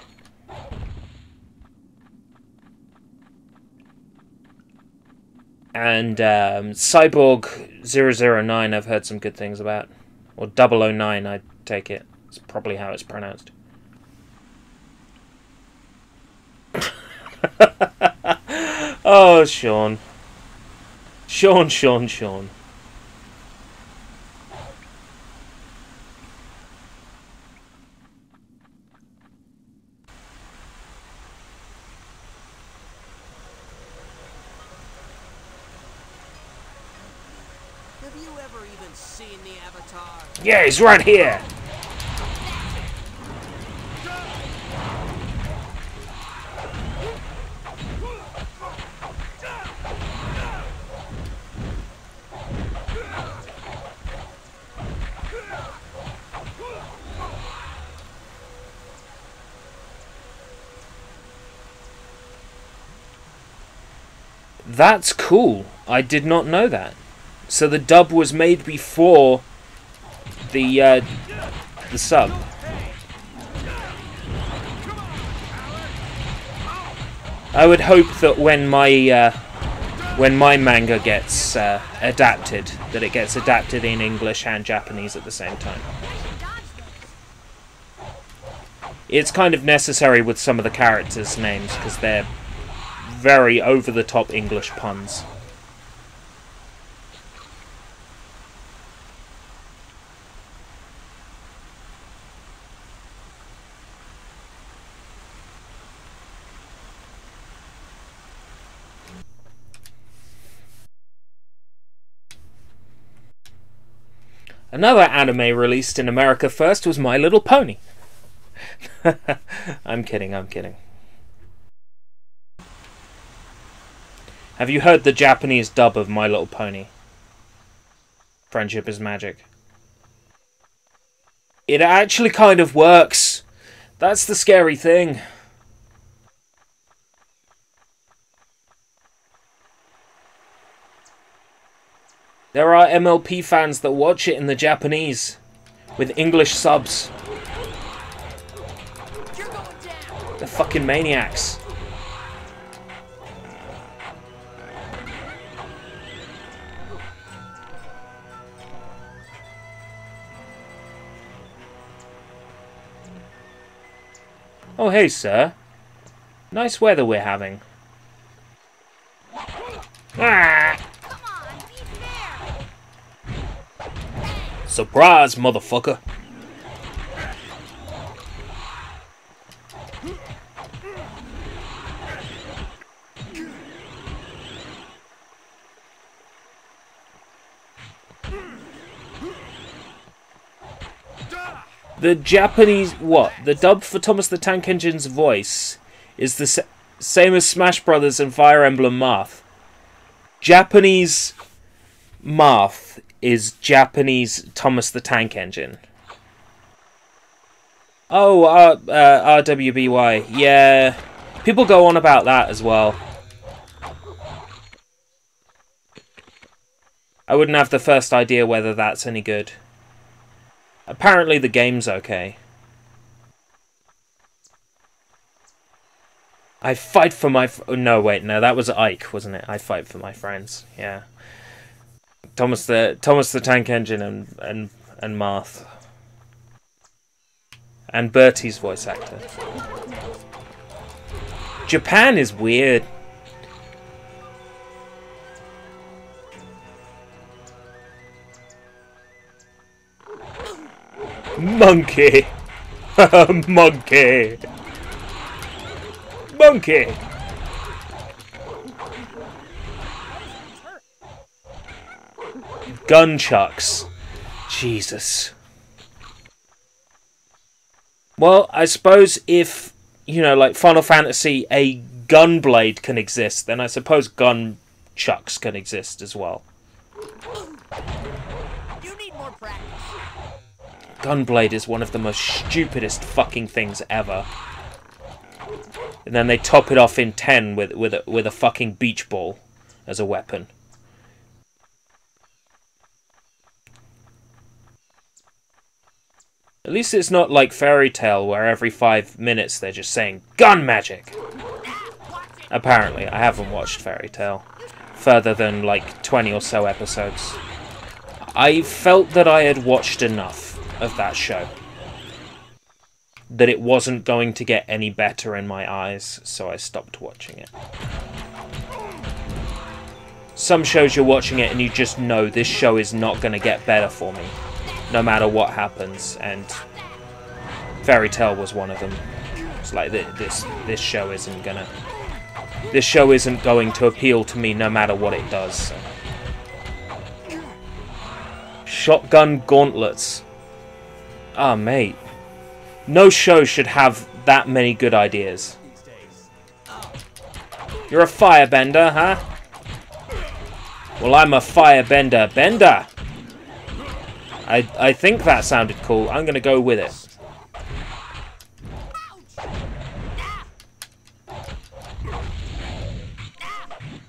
And Cyborg 009 I've heard some good things about. Or 009, I take it. It's probably how it's pronounced. Oh, Sean. Sean. Have you ever even seen the Avatar? Yeah, he's right here. That's cool. I did not know that. So the dub was made before the sub. I would hope that when my manga gets adapted, that it gets adapted in English and Japanese at the same time. It's kind of necessary with some of the characters' names because they're very over-the-top English puns. Another anime released in America first was My Little Pony. I'm kidding. Have you heard the Japanese dub of My Little Pony? Friendship is Magic. It actually kind of works. That's the scary thing. There are MLP fans that watch it in the Japanese with English subs. They're fucking maniacs. Oh, hey, sir. Nice weather we're having. Ah! Surprise, motherfucker. The Japanese... what? The dub for Thomas the Tank Engine's voice is the same as Smash Brothers and Fire Emblem Marth. Japanese Marth is Japanese Thomas the Tank Engine. Oh, RWBY. Yeah. People go on about that as well. I wouldn't have the first idea whether that's any good. Apparently the game's okay. I fight for my... no, wait, no, that was Ike, wasn't it? I fight for my friends, yeah. Thomas the Tank Engine and Marth. And Bertie's voice actor. Japan is weird. Monkey! Monkey! Monkey! Gunchucks. Jesus. Well, I suppose if, you know, like Final Fantasy, a gunblade can exist, then I suppose gunchucks can exist as well. You need more practice. Gunblade is one of the most stupidest fucking things ever. And then they top it off in 10 with a fucking beach ball as a weapon. At least it's not like Fairy Tail where every 5 minutes they're just saying gun magic. Apparently, I haven't watched Fairy Tail further than like 20 or so episodes. I felt that I had watched enough of that show, that it wasn't going to get any better in my eyes, so I stopped watching it. Some shows you're watching it and you just know this show is not going to get better for me, no matter what happens, and Fairy Tail was one of them. It's like this show isn't gonna... this show isn't going to appeal to me no matter what it does. So. Shotgun gauntlets. Ah, mate. No show should have that many good ideas. You're a firebender, huh? Well, I'm a firebender bender. I think that sounded cool. I'm gonna go with it.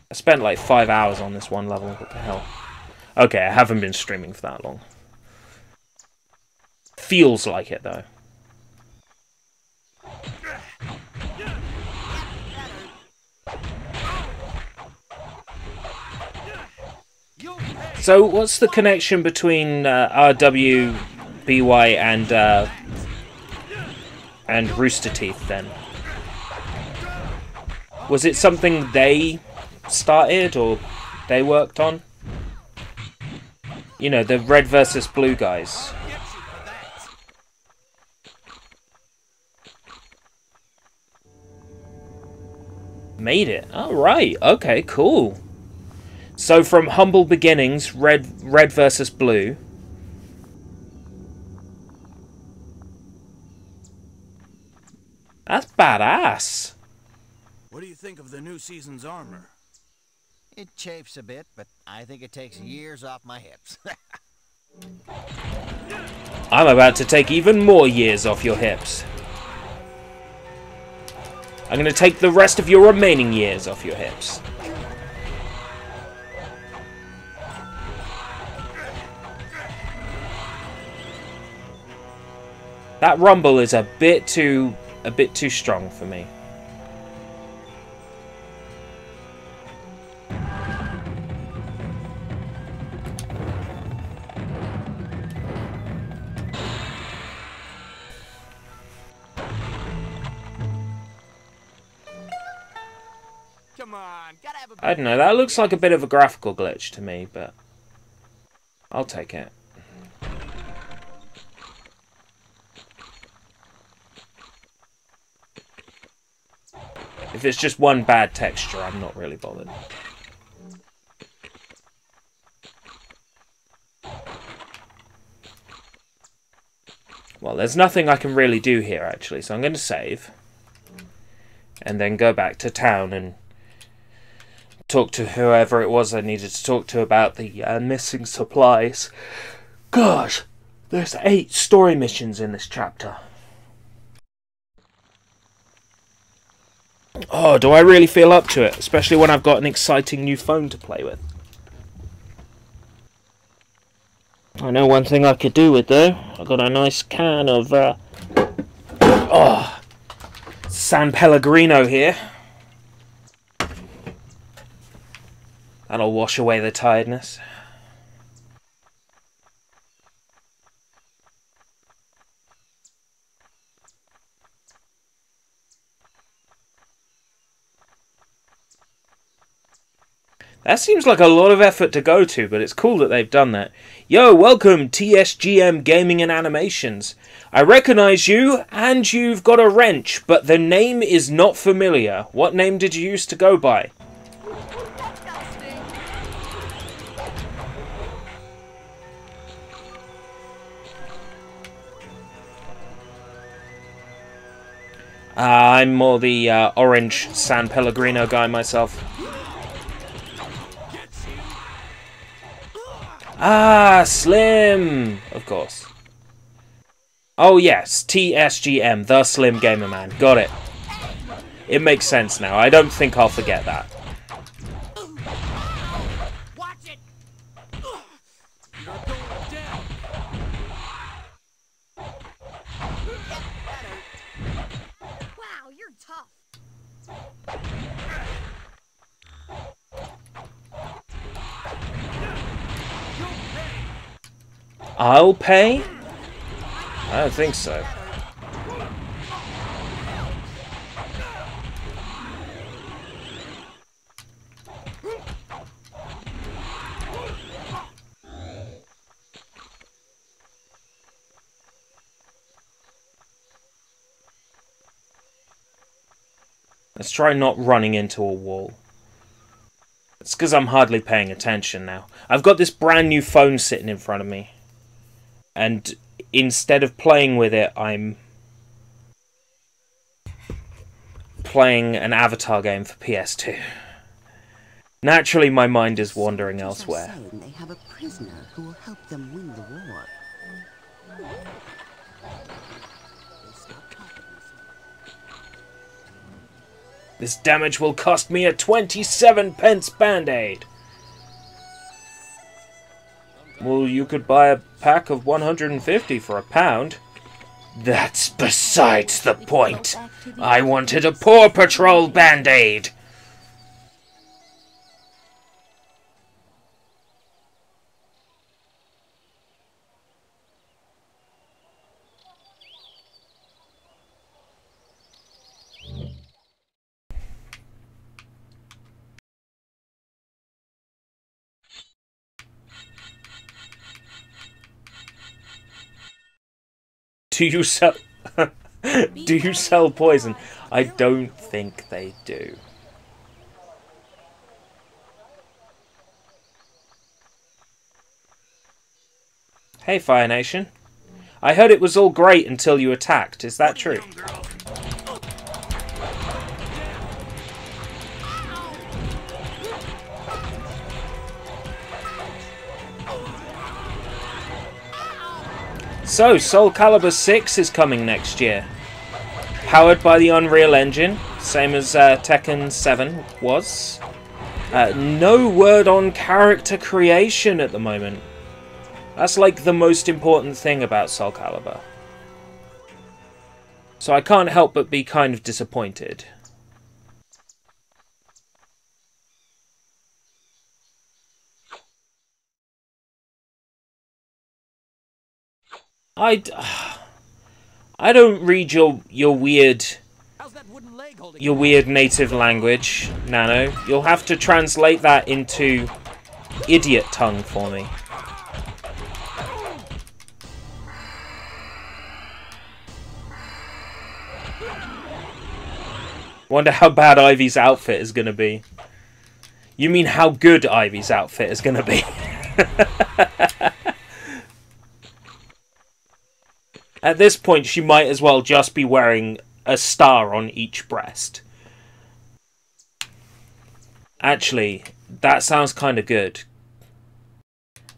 I spent like 5 hours on this one level. What the hell? Okay, I haven't been streaming for that long. Feels like it, though. So, what's the connection between RWBY and Rooster Teeth, then? Was it something they started, or they worked on? You know, the red versus blue guys. Made it. Oh, right. Okay, cool. So from humble beginnings, red versus blue. That's badass. What do you think of the new season's armor? It chafes a bit, but I think it takes years off my hips. I'm about to take even more years off your hips. I'm going to take the rest of your remaining years off your hips. That rumble is a bit too strong for me. Come on, gotta have a... I don't know, that looks like a bit of a graphical glitch to me, but I'll take it. If it's just one bad texture, I'm not really bothered. Well, there's nothing I can really do here, actually, so I'm going to save. And then go back to town and talk to whoever it was I needed to talk to about the missing supplies. Gosh, there's 8 story missions in this chapter. Oh, do I really feel up to it? Especially when I've got an exciting new phone to play with. I know one thing I could do with, though. I've got a nice can of, San Pellegrino here. That'll wash away the tiredness. That seems like a lot of effort to go to, but it's cool that they've done that. Yo, welcome, TSGM Gaming and Animations. I recognize you, and you've got a wrench, but the name is not familiar. What name did you used to go by? I'm more the orange San Pellegrino guy myself. Ah, Slim! Of course. Oh yes, TSGM, the Slim Gamer Man. Got it. It makes sense now. I don't think I'll forget that. Watch it. You're going down. Wow, you're tough. I'll pay? I don't think so. Let's try not running into a wall. It's because I'm hardly paying attention now. I've got this brand new phone sitting in front of me. And instead of playing with it, I'm playing an Avatar game for PS2. Naturally, my mind is wandering elsewhere. They have a prisoner who will help them win the war. This damage will cost me a 27p band-aid. Well, you could buy a pack of 150 for £1. That's besides the point. I wanted a Paw Patrol band-aid. Do you sell... do you sell poison? I don't think they do. Hey, Fire Nation. I heard it was all great until you attacked. Is that true? So, Soul Calibur 6 is coming next year. Powered by the Unreal Engine, same as Tekken 7 was. No word on character creation at the moment. That's like the most important thing about Soul Calibur. So I can't help but be kind of disappointed. I don't read your weird native language, Nano. You'll have to translate that into idiot tongue for me. Wonder how bad Ivy's outfit is gonna be. You mean how good Ivy's outfit is gonna be? At this point, she might as well just be wearing a star on each breast. Actually, that sounds kind of good.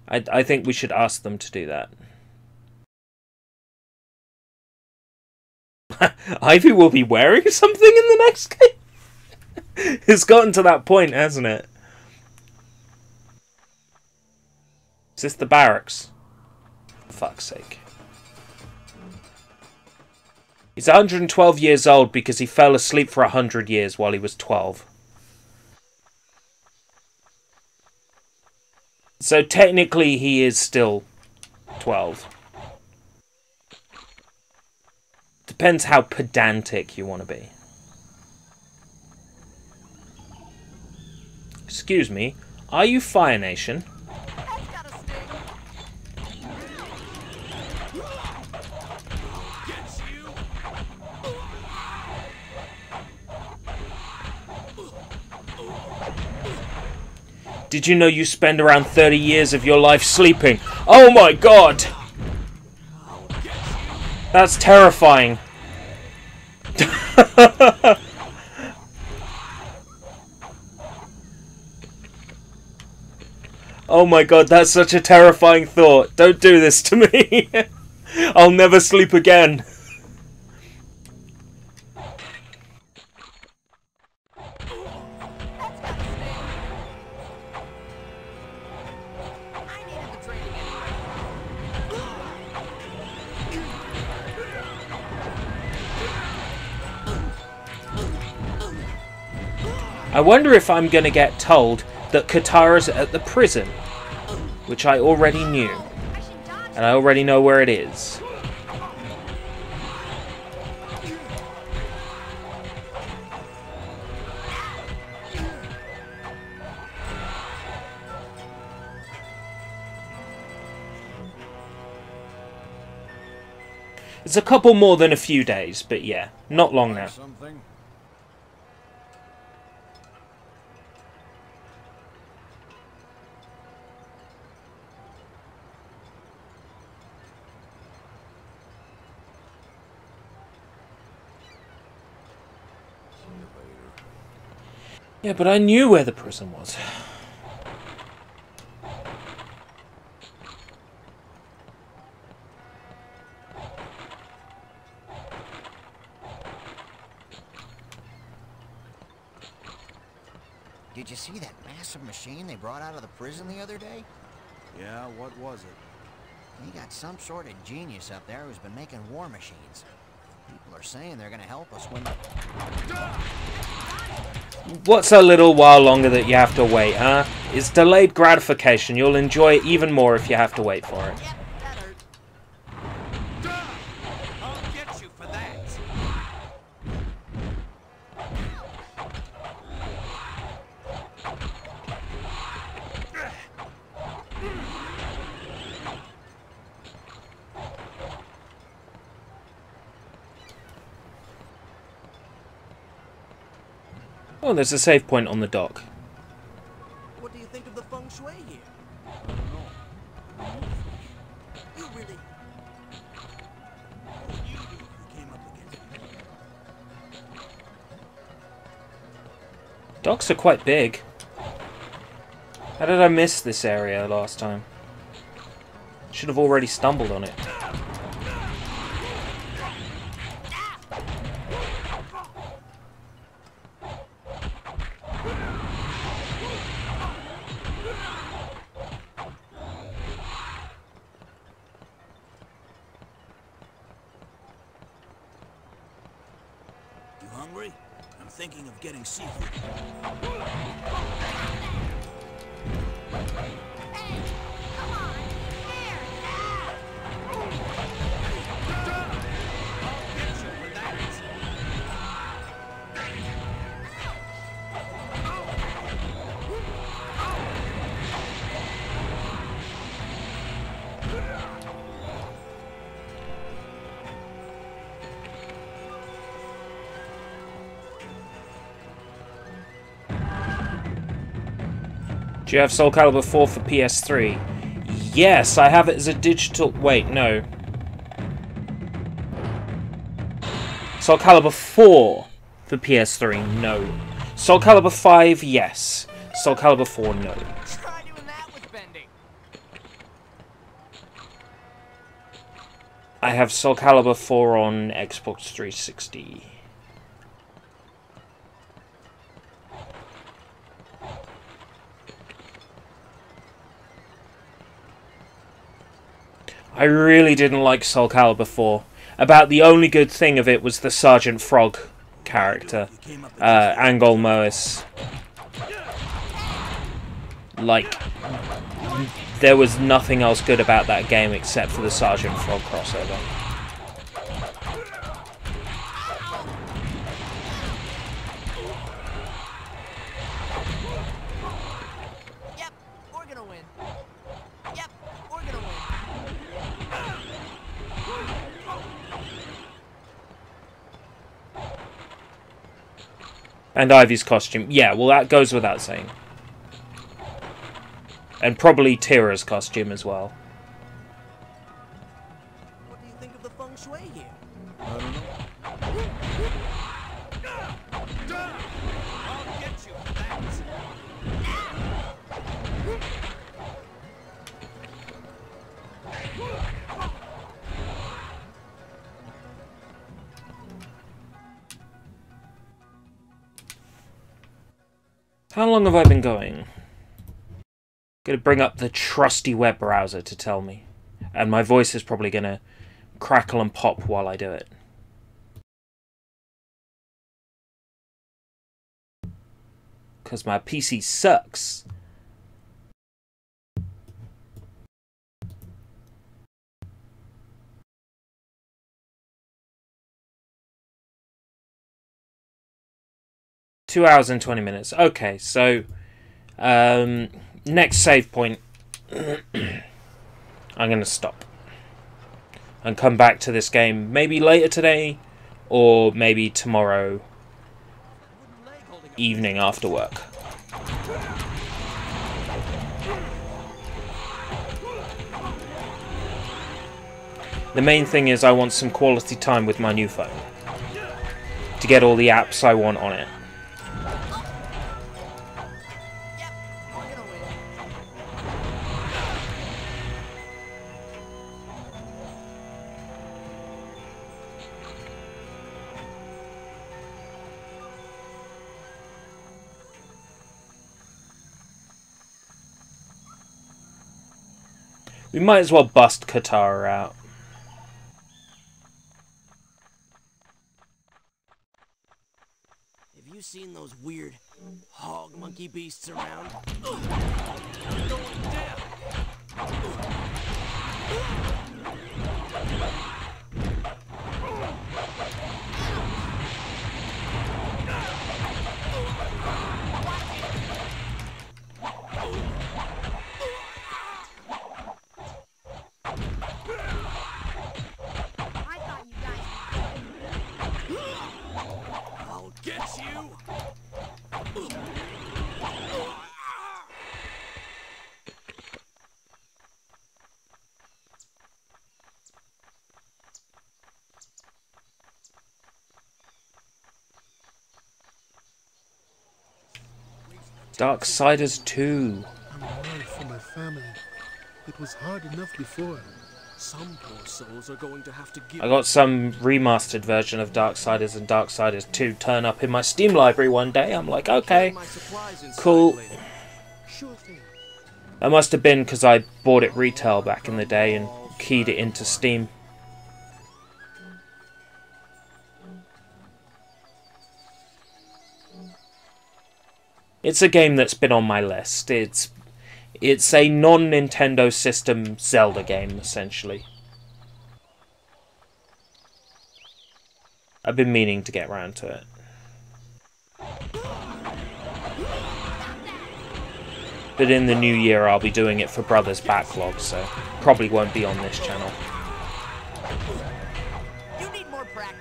I think we should ask them to do that. Ivy will be wearing something in the next game? It's gotten to that point, hasn't it? Is this the barracks? For fuck's sake. He's 112 years old because he fell asleep for 100 years while he was 12. So technically he is still 12. Depends how pedantic you want to be. Excuse me, are you Fire Nation? Did you know you spend around 30 years of your life sleeping? Oh my god! That's terrifying. Oh my god, that's such a terrifying thought. Don't do this to me. I'll never sleep again. I wonder if I'm going to get told that Katara's at the prison, which I already knew, and I already know where it is. It's a couple more than a few days, but yeah, not long now. Yeah, but I knew where the prison was. Did you see that massive machine they brought out of the prison the other day? Yeah, what was it? They got some sort of genius up there who's been making war machines. People are saying they're gonna help us win the... What's a little while longer that you have to wait, huh? It's delayed gratification. You'll enjoy it even more if you have to wait for it. I'll get you for that. Oh, there's a save point on the dock. What do you think of the feng shui here? You really... What would you do if you came up against me? Docks are quite big. How did I miss this area last time? Should have already stumbled on it. You hungry? I'm thinking of getting seafood. Do you have Soul Calibur 4 for PS3? Yes, I have it as a digital... Wait, no. Soul Calibur 4 for PS3, no. Soul Calibur 5, yes. Soul Calibur 4, no. Try doing that with bending. I have Soul Calibur 4 on Xbox 360. I really didn't like Soul Calibur 4. About the only good thing of it was the Sergeant Frog character, Angol Mois. Like, there was nothing else good about that game except for the Sergeant Frog crossover. Yep, we're gonna win. Yep, we're gonna win. And Ivy's costume. Yeah, well, that goes without saying. And probably Tira's costume as well. What do you think of the feng shui here? I don't know. I'll get you for that. How long have I been going? Gonna bring up the trusty web browser to tell me. And my voice is probably gonna crackle and pop while I do it. Because my PC sucks. Two hours and 20 minutes. Okay, so next save point, I'm going to stop and come back to this game maybe later today or maybe tomorrow evening after work. The main thing is I want some quality time with my new phone to get all the apps I want on it. We might as well bust Katara out. Have you seen those weird hog monkey beasts around? I'll get you! Darksiders 2. I'm worried for my family. It was hard enough before. Some poor souls are going to have to give. I got some remastered version of Darksiders and Darksiders 2 turn up in my Steam library one day. I'm like, okay, cool. Sure thing. That must have been because I bought it retail back in the day and keyed it into Steam. It's a game that's been on my list. It's a non-Nintendo system Zelda game, essentially. I've been meaning to get around to it. But in the new year I'll be doing it for Brothers Backlog, so probably won't be on this channel. You need more practice.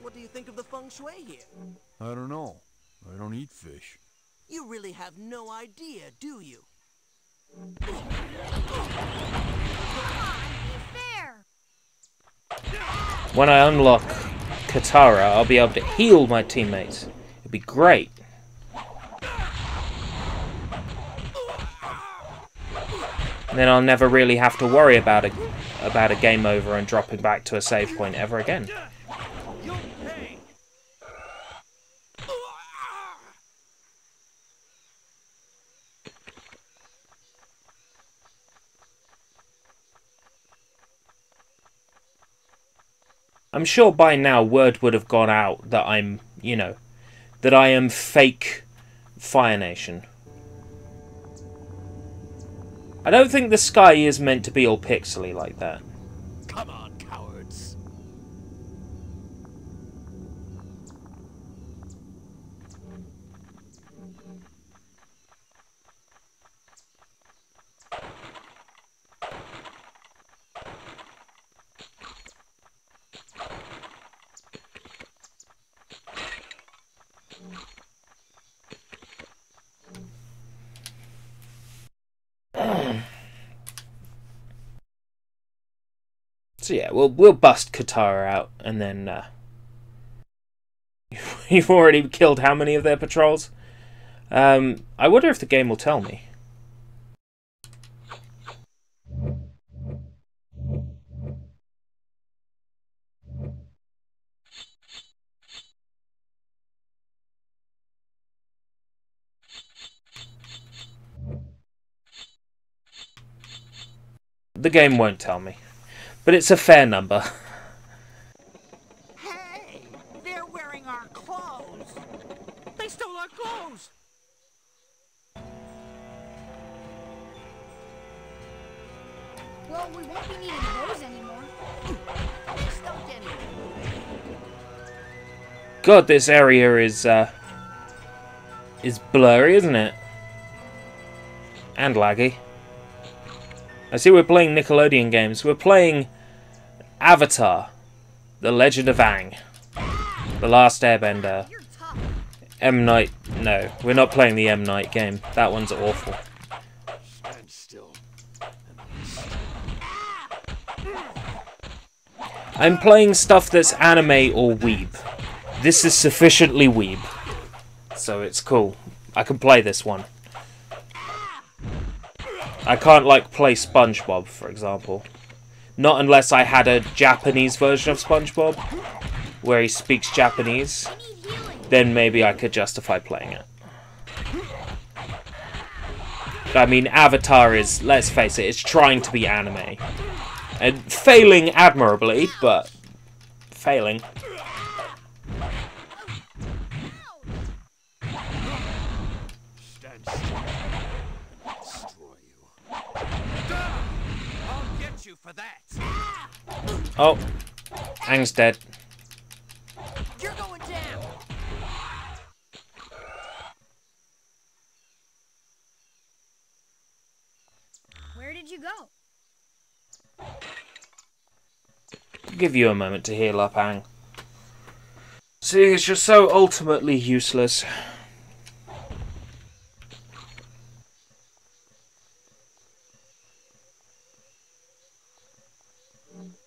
What do you think of the feng shui here? I don't know. I don't eat fish. You really have no idea, do you? Fair. When I unlock Katara, I'll be able to heal my teammates. It'll be great. And then I'll never really have to worry about a game over and dropping back to a save point ever again. You'll I'm sure by now word would have gone out that I'm, you know, that I am fake Fire Nation. I don't think the sky is meant to be all pixely like that. Come on, cowards. So yeah, we'll bust Katara out, and then you've already killed how many of their patrols? I wonder if the game will tell me. The game won't tell me, but it's a fair number. Hey, they're wearing our clothes. They stole our clothes. Well, we won't be needing those anymore. Stumped in. God, this area is blurry, isn't it? And laggy. I see we're playing Nickelodeon games. We're playing Avatar, The Legend of Aang, The Last Airbender, M. Night. No, we're not playing the M. Night game. That one's awful. Stand still. I'm playing stuff that's anime or Weeb. This is sufficiently Weeb, so it's cool. I can play this one. I can't, like, play SpongeBob, for example. Not unless I had a Japanese version of SpongeBob, where he speaks Japanese. Then maybe I could justify playing it. I mean, Avatar is, let's face it, it's trying to be anime. And failing admirably, but failing. Stand still. Destroy you. I'll get you for that. Oh, Aang's dead. You're going down. Where did you go? I'll give you a moment to heal up, Aang. Seeing as you're so ultimately useless.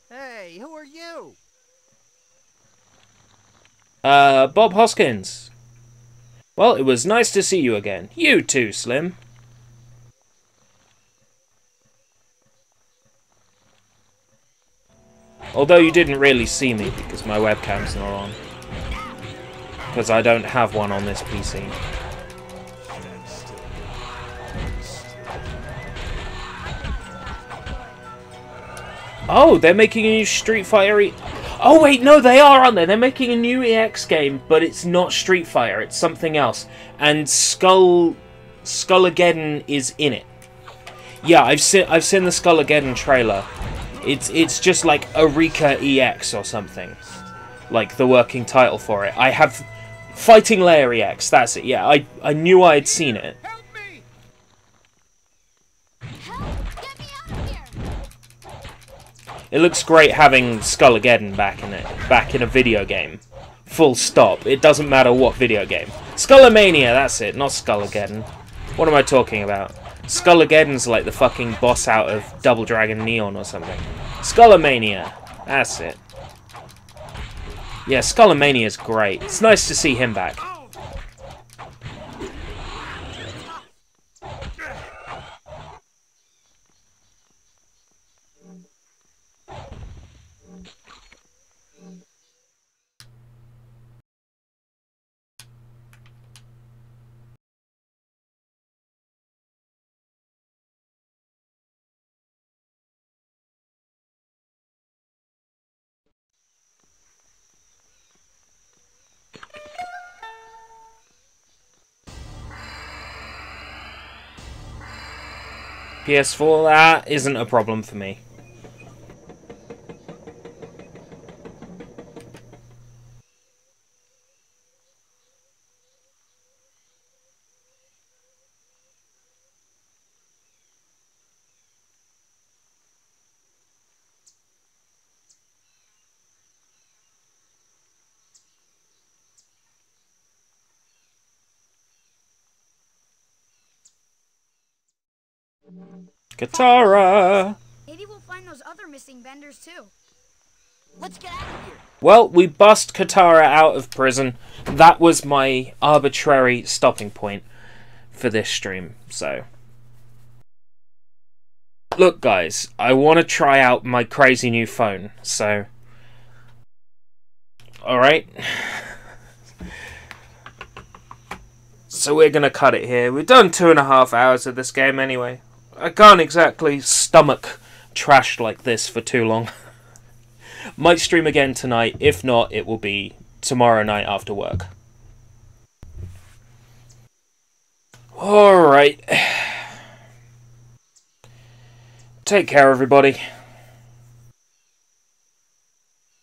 Hey, who are you? Bob Hoskins. Well, it was nice to see you again. You too, Slim. Although you didn't really see me because my webcam's not on. Because I don't have one on this PC. Oh, they're making a new Street Fighter Oh wait, no, they are, aren't they? They're making a new EX game, but it's not Street Fighter, it's something else. And Skullageddon is in it. Yeah, I've seen the Skullageddon trailer. It's just like Eureka EX or something. Like the working title for it. I have Fighting Layer EX, that's it. Yeah, I knew I had seen it. It looks great having Skullageddon back in a video game. Full stop. It doesn't matter what video game. Skullamania, that's it, not Skullageddon. What am I talking about? Skullageddon's like the fucking boss out of Double Dragon Neon or something. Skullamania, that's it. Yeah, Skullamania's great. It's nice to see him back. PS4, that isn't a problem for me. Katara! Maybe we'll find those other missing vendors too. Let's get out of here. Well, we bust Katara out of prison. That was my arbitrary stopping point for this stream, so... Look, guys, I want to try out my crazy new phone, so... Alright. So we're gonna cut it here. We've done 2.5 hours of this game anyway. I can't exactly stomach trash like this for too long. Might stream again tonight. If not, it will be tomorrow night after work. Alright. Take care, everybody.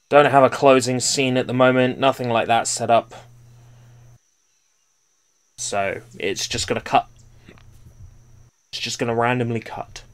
Don't have a closing scene at the moment. Nothing like that set up. So, it's just going to cut. It's just going to randomly cut.